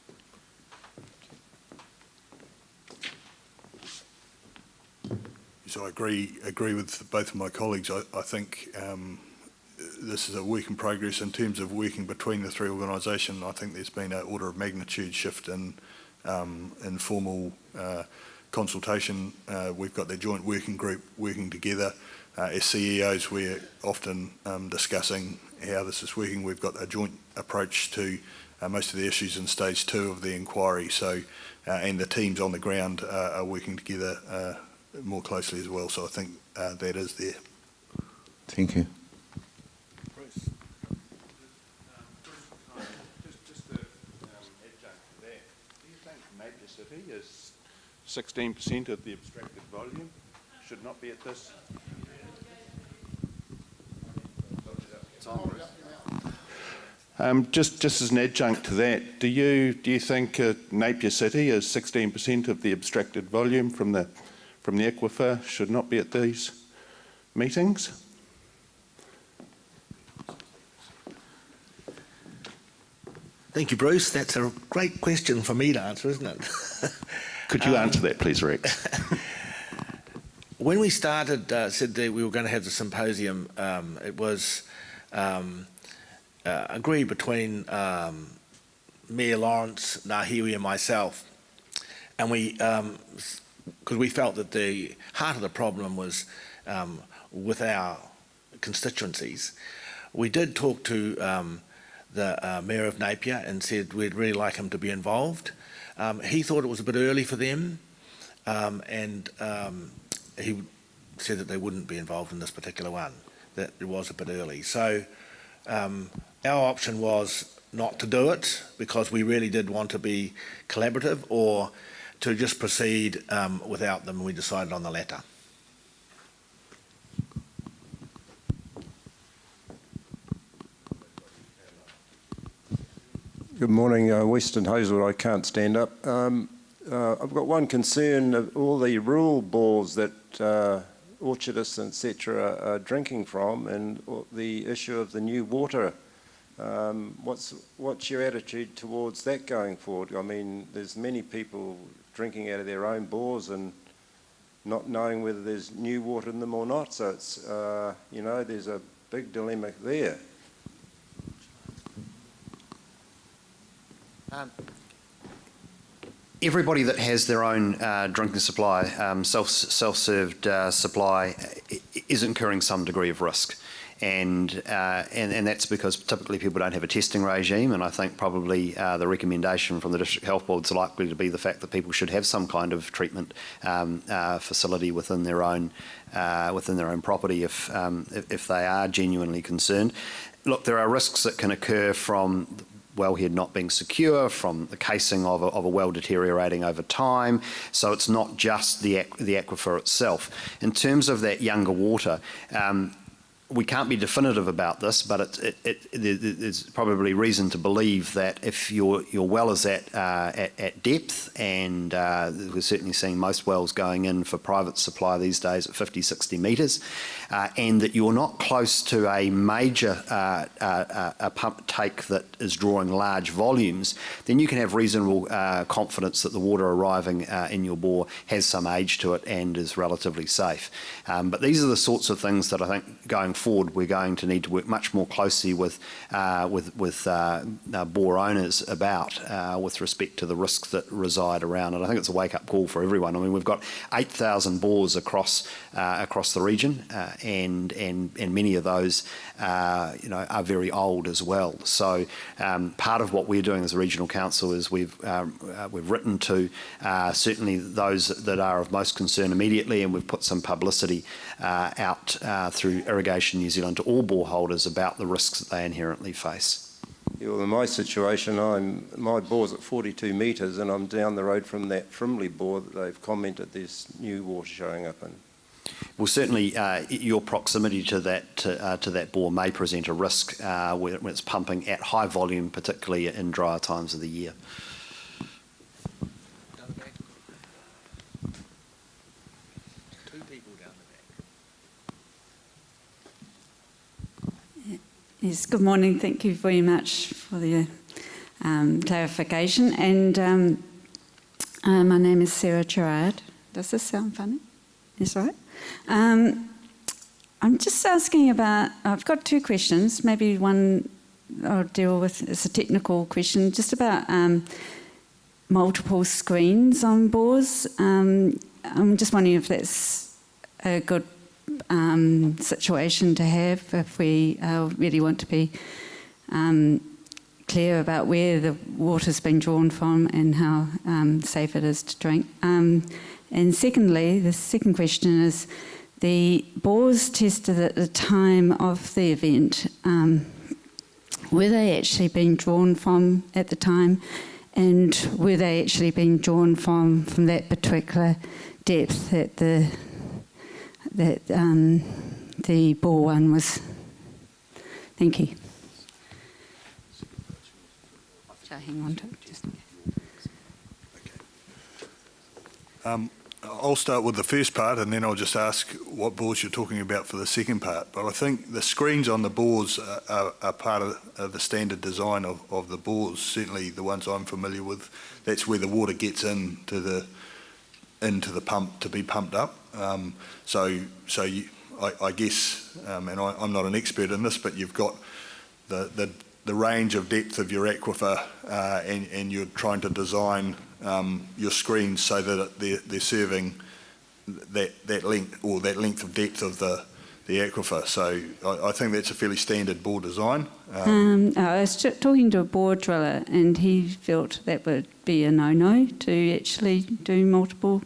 So I agree with both of my colleagues. I think this is a work in progress in terms of working between the three organisations. I think there's been an order of magnitude shift in informal consultation. We've got the joint working group working together. As CEOs, we're often discussing how this is working. We've got a joint approach to most of the issues in stage 2 of the inquiry. So, and the teams on the ground are working together more closely as well. So I think that is there. Thank you. Bruce. Just to adjunct to that, do you think Napier City is 16% of the abstracted volume? Should not be at this? Just as an adjunct to that, do you think Napier City is 16% of the abstracted volume from the aquifer? Should not be at these meetings? Thank you, Bruce. That's a great question for me to answer, isn't it? Could you answer that, please, Rex? When we started, said that we were going to have the symposium, it was agreed between Mayor Lawrence, Nahiwi and myself. And we, because we felt that the heart of the problem was with our constituencies, we did talk to the Mayor of Napier and said we'd really like him to be involved. He thought it was a bit early for them, and he said that they wouldn't be involved in this particular one, that it was a bit early. So our option was not to do it because we really did want to be collaborative, or to just proceed without them. We decided on the latter. Good morning, Western Hazelwood. I can't stand up. I've got one concern of all the rural bores that orchardists, etc., are drinking from, and the issue of the new water. What's your attitude towards that going forward? I mean, there's many people drinking out of their own bores and not knowing whether there's new water in them or not. So it's, you know, there's a big dilemma there. Everybody that has their own drinking supply, self-served supply, is incurring some degree of risk. And that's because typically people don't have a testing regime, and I think probably the recommendation from the District Health Board is likely to be the fact that people should have some kind of treatment facility within their own property if they are genuinely concerned. Look, there are risks that can occur from wellhead not being secure, from the casing of a well deteriorating over time. So it's not just the aquifer itself. In terms of that younger water, we can't be definitive about this, but there's probably reason to believe that if your well is at depth, and we're certainly seeing most wells going in for private supply these days at 50, 60 metres, and that you're not close to a major pump take that is drawing large volumes, then you can have reasonable confidence that the water arriving in your bore has some age to it and is relatively safe. But these are the sorts of things that I think going forward we're going to need to work much more closely with bore owners about with respect to the risks that reside around. And I think it's a wake-up call for everyone. I mean, we've got 8,000 bores across the region, and many of those are very old as well. So part of what we're doing as a regional council is we've written to certainly those that are of most concern immediately, and we've put some publicity out through Irrigation New Zealand to all bore holders about the risks that they inherently face. Yeah, well, in my situation, my bore's at 42 metres, and I'm down the road from that Frimley bore that they've commented there's new water showing up in. Well, certainly your proximity to that bore may present a risk when it's pumping at high volume, particularly in drier times of the year. Two people down the back. Yes, good morning. Thank you very much for the clarification. And my name is Sarah Gerard. Does this sound funny? Yes, right. I'm just asking about, I've got two questions, maybe one I'll deal with, it's a technical question, just about multiple screens on bores. I'm just wondering if that's a good situation to have if we really want to be clear about where the water's been drawn from and how safe it is to drink. And secondly, the second question is, the bores tested at the time of the event, were they actually being drawn from at the time, and were they actually being drawn from that particular depth that the bore one was? Thank you. Shall I hang on to it? Just I'll start with the first part and then I'll just ask what bores you're talking about for the second part. But I think the screens on the bores are part of the standard design of the bores, certainly the ones I'm familiar with. That's where the water gets into the pump to be pumped up. I guess, and I'm not an expert in this, but you've got the range of depth of your aquifer and you're trying to design your screens so that they're serving that length or that length of depth of the aquifer. So I think that's a fairly standard bore design. I was talking to a bore driller and he felt that would be a no-no to actually do multiple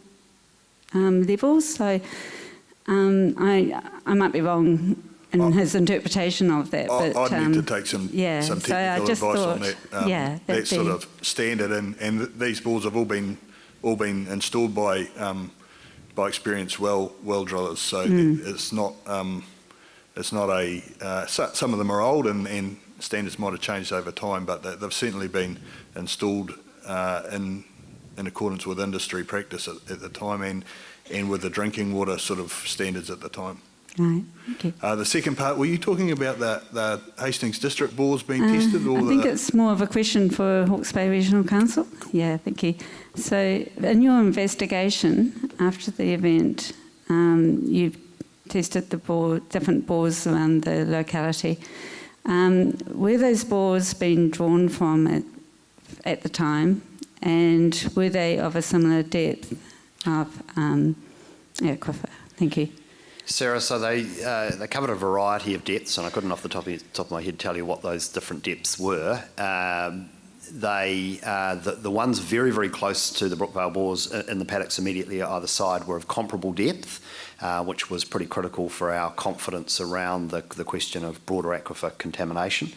levels. So I might be wrong in his interpretation of that. But I'd need to take some technical advice on that. That's sort of standard, and these bores have all been installed by experienced well drillers. So it's not a some of them are old and standards might have changed over time, but they've certainly been installed in accordance with industry practice at the time and with the drinking water sort of standards at the time. Right, okay. The second part, were you talking about the Hastings District bores being tested? Or I think it's more of a question for Hawke's Bay Regional Council. Yeah, thank you. So in your investigation after the event, you've tested the different bores around the locality. Were those bores being drawn from at the time, and were they of a similar depth of aquifer? Thank you. Sarah, so they covered a variety of depths, and I couldn't off the top of my head tell you what those different depths were. The ones very, very close to the Brookvale bores in the paddocks immediately either side were of comparable depth, which was pretty critical for our confidence around the question of broader aquifer contamination.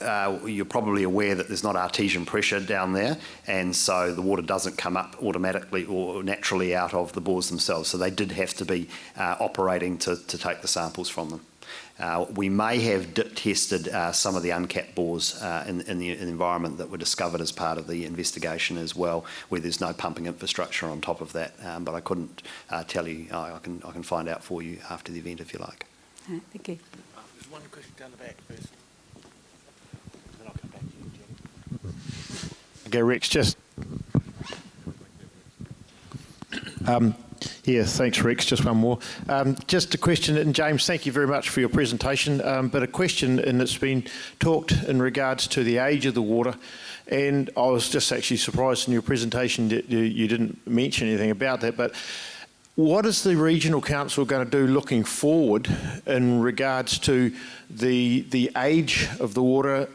You're probably aware that there's not artesian pressure down there, and so the water doesn't come up automatically or naturally out of the bores themselves, so they did have to be operating to take the samples from them. We may have tested some of the uncapped bores in the environment that were discovered as part of the investigation as well, where there's no pumping infrastructure on top of that, but I couldn't tell you. I can find out for you after the event if you like. All right, thank you. There's one question down the back first. Okay, Rex, thanks, Rex. Just one more. Just a question, and James, thank you very much for your presentation, but a question, and it's been talked in regards to the age of the water, and I was just actually surprised in your presentation that you didn't mention anything about that, but what is the Regional Council going to do looking forward in regards to the age of the water,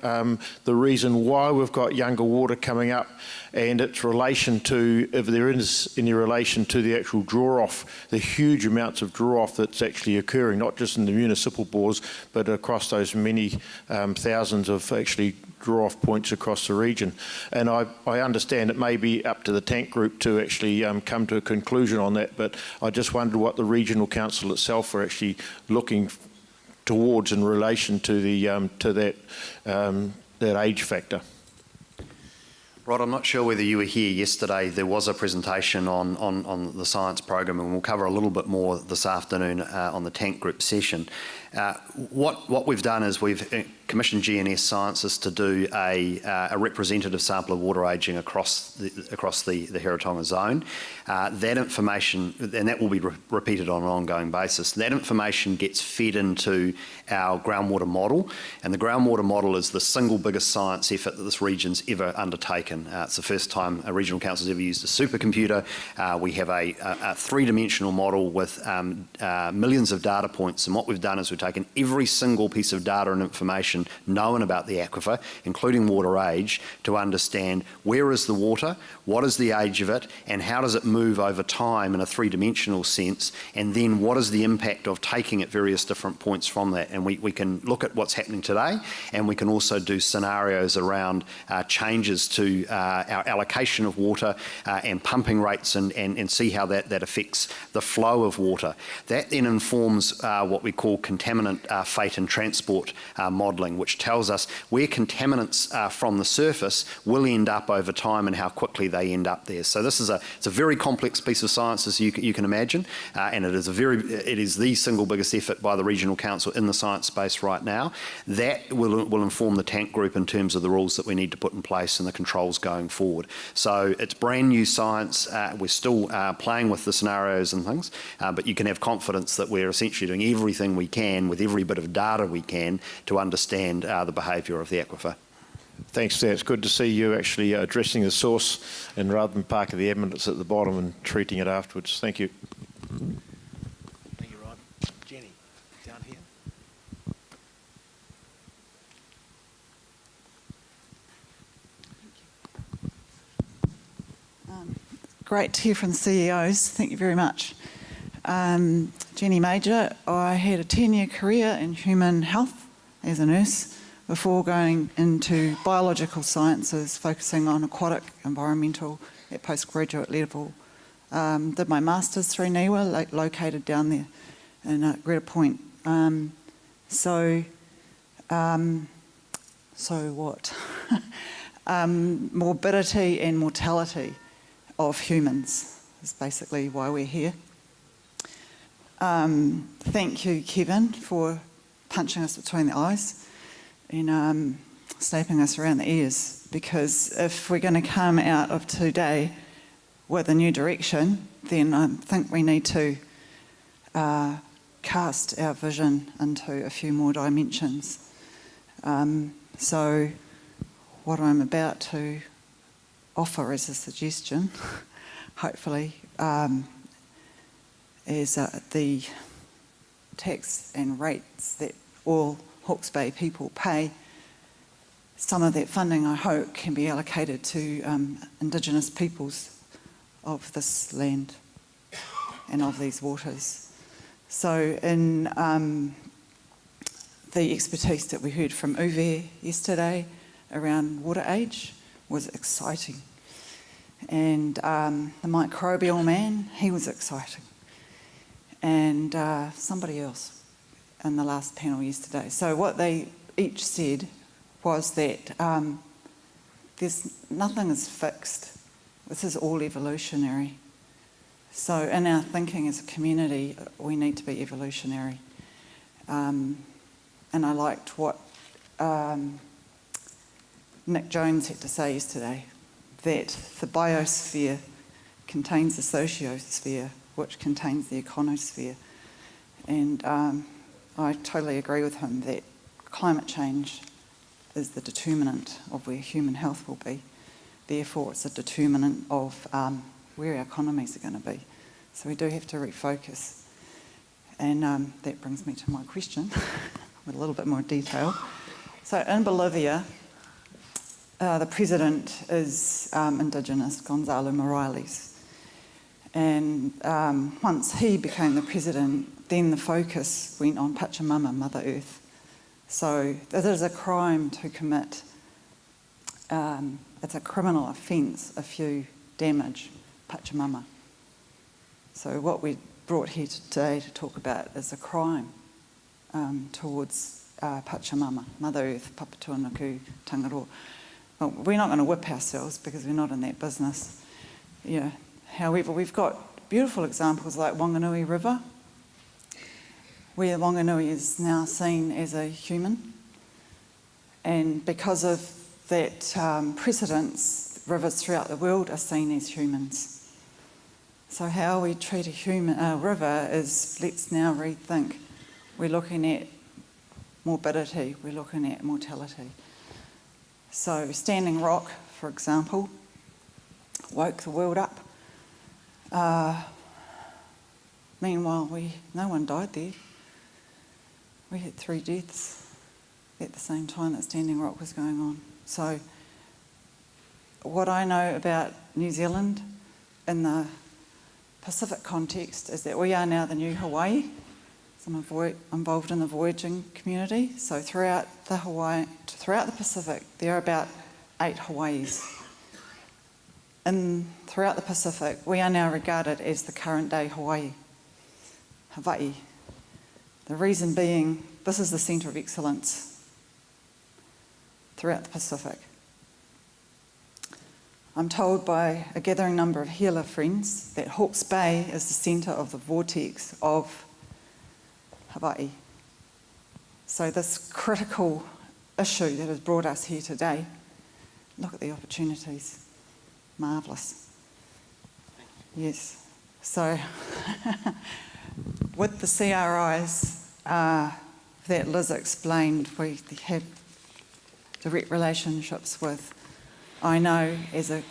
the reason why we've got younger water coming up, and its relation to, if there is any relation to the actual draw-off, the huge amounts of draw-off that's actually occurring, not just in the municipal bores, but across those many thousands of actually draw-off points across the region. And I understand it may be up to the tank group to actually come to a conclusion on that, but I just wondered what the Regional Council itself are actually looking towards in relation to that age factor. Rod, I'm not sure whether you were here yesterday. There was a presentation on the science program, and we'll cover a little bit more this afternoon on the tank group session. What we've done is we've commissioned GNS scientists to do a representative sample of water ageing across the Heratonga zone. That information, and that will be repeated on an ongoing basis, that information gets fed into our groundwater model, and the groundwater model is the single biggest science effort that this region's ever undertaken. It's the first time a regional council's ever used a supercomputer. We have a three-dimensional model with millions of data points, and what we've done is we've taken every single piece of data and information known about the aquifer, including water age, to understand where is the water, what is the age of it, and how does it move over time in a three-dimensional sense, and then what is the impact of taking at various different points from that. And we can look at what's happening today, and we can also do scenarios around changes to our allocation of water and pumping rates, and see how that affects the flow of water. That then informs what we call contaminant fate and transport modelling, which tells us where contaminants from the surface will end up over time and how quickly they end up there. So this is it's a very complex piece of science, as you can imagine, and it is the single biggest effort by the regional council in the science space right now. That will inform the tank group in terms of the rules that we need to put in place and the controls going forward. So it's brand new science. We're still playing with the scenarios and things, but you can have confidence that we're essentially doing everything we can with every bit of data we can to understand the behaviour of the aquifer. Thanks for that. It's good to see you actually addressing the source and rather than parking the evidence at the bottom and treating it afterwards. Thank you. Thank you, Rod. Jenny, down here. Great to hear from the CEOs. Thank you very much. Jenny Major. I had a 10-year career in human health as a nurse before going into biological sciences, focusing on aquatic environmental at postgraduate level. Did my master's through NIWA, located down there in Greta Point. So what? Morbidity and mortality of humans is basically why we're here. Thank you, Kevin, for punching us between the eyes and snapping us around the ears, because if we're going to come out of today with a new direction, then I think we need to cast our vision into a few more dimensions. So what I'm about to offer as a suggestion, hopefully, is the tax and rates that all Hawke's Bay people pay. Some of that funding, I hope, can be allocated to Indigenous peoples of this land and of these waters. So in the expertise that we heard from Uwe yesterday around water age was exciting. And the microbial man, he was exciting. And somebody else in the last panel yesterday. So what they each said was that nothing is fixed. This is all evolutionary. So in our thinking as a community, we need to be evolutionary. And I liked what Nick Jones had to say yesterday, that the biosphere contains the sociosphere, which contains the econosphere. And I totally agree with him that climate change is the determinant of where human health will be. Therefore, it's a determinant of where our economies are going to be. So we do have to refocus. And that brings me to my question with a little bit more detail. So in Bolivia, the president is Indigenous, Gonzalo Morales. And once he became the president, then the focus went on Pachamama, Mother Earth. So it is a crime to commit, it's a criminal offence if you damage Pachamama. So what we brought here today to talk about is a crime towards Pachamama, Mother Earth, Papatūānuku, Tangaroa. Well, we're not going to whip ourselves because we're not in that business. Yeah. However, we've got beautiful examples like Wanganui River. where Wanganui is now seen as a human. And because of that precedence, rivers throughout the world are seen as humans. So how we treat a river is, let's now rethink. We're looking at morbidity, we're looking at mortality. So Standing Rock, for example, woke the world up. Meanwhile, no one died there. We had 3 deaths at the same time that Standing Rock was going on. So what I know about New Zealand in the Pacific context is that we are now the new Hawaii. I'm involved in the voyaging community. So throughout the Pacific, there are about 8 Hawaiis. And throughout the Pacific, we are now regarded as the current day Hawaii. The reason being, this is the centre of excellence throughout the Pacific. I'm told by a gathering number of healer friends that Hawke's Bay is the centre of the vortex of Hawaii. So this critical issue that has brought us here today, look at the opportunities. Marvellous. Yes. So with the CRIs that Liz explained, we have direct relationships with. I know as a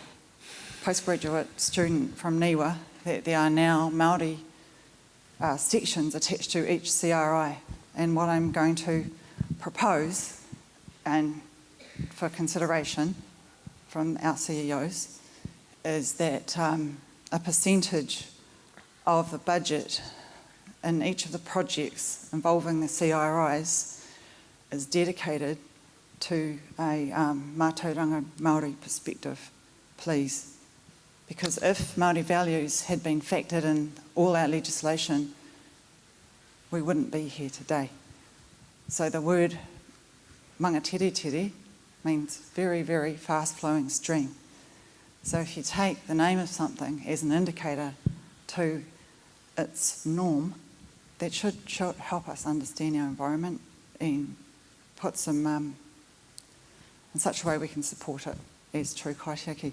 postgraduate student from Niwa that there are now Māori sections attached to each CRI, and what I'm going to propose and for consideration from our CEOs is that a percentage of the budget in each of the projects involving the CRIs is dedicated to a mātauranga Māori perspective, please. Because if Māori values had been factored in all our legislation, we wouldn't be here today. So the word Mangateretere means very, very fast-flowing stream. So if you take the name of something as an indicator to its norm, that should help us understand our environment and put some, in such a way we can support it as true kaitiaki.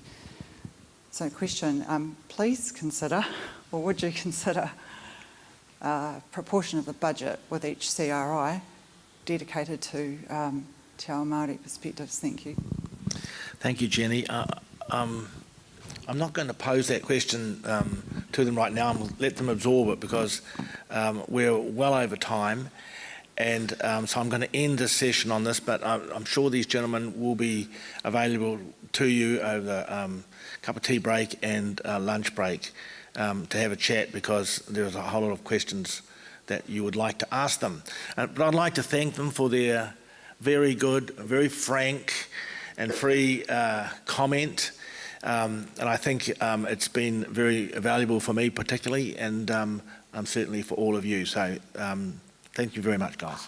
So question, please consider, or would you consider a proportion of the budget with each CRI dedicated to Te Ao Māori perspectives? Thank you. Thank you, Jenny. I'm not going to pose that question to them right now. I'm going to let them absorb it because we're well over time. And so I'm going to end this session on this, but I'm sure these gentlemen will be available to you over the cup of tea break and lunch break to have a chat, because there's a whole lot of questions that you would like to ask them. But I'd like to thank them for their very good, very frank and free comment. And I think it's been very valuable for me particularly, and certainly for all of you. So thank you very much, guys.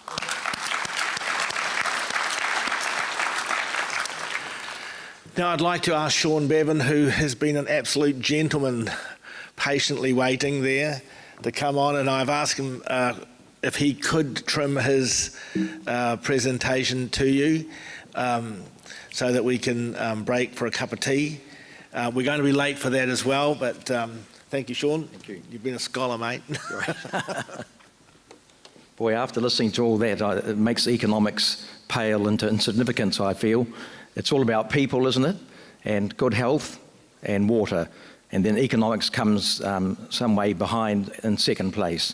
Now I'd like to ask Sean Bevan, who has been an absolute gentleman patiently waiting there, to come on, and I've asked him if he could trim his presentation to you so that we can break for a cup of tea. We're going to be late for that as well, but thank you, Sean. Thank you. You've been a scholar, mate. Boy, after listening to all that, it makes economics pale into insignificance, I feel. It's all about people, isn't it? And good health and water. And then economics comes some way behind in second place.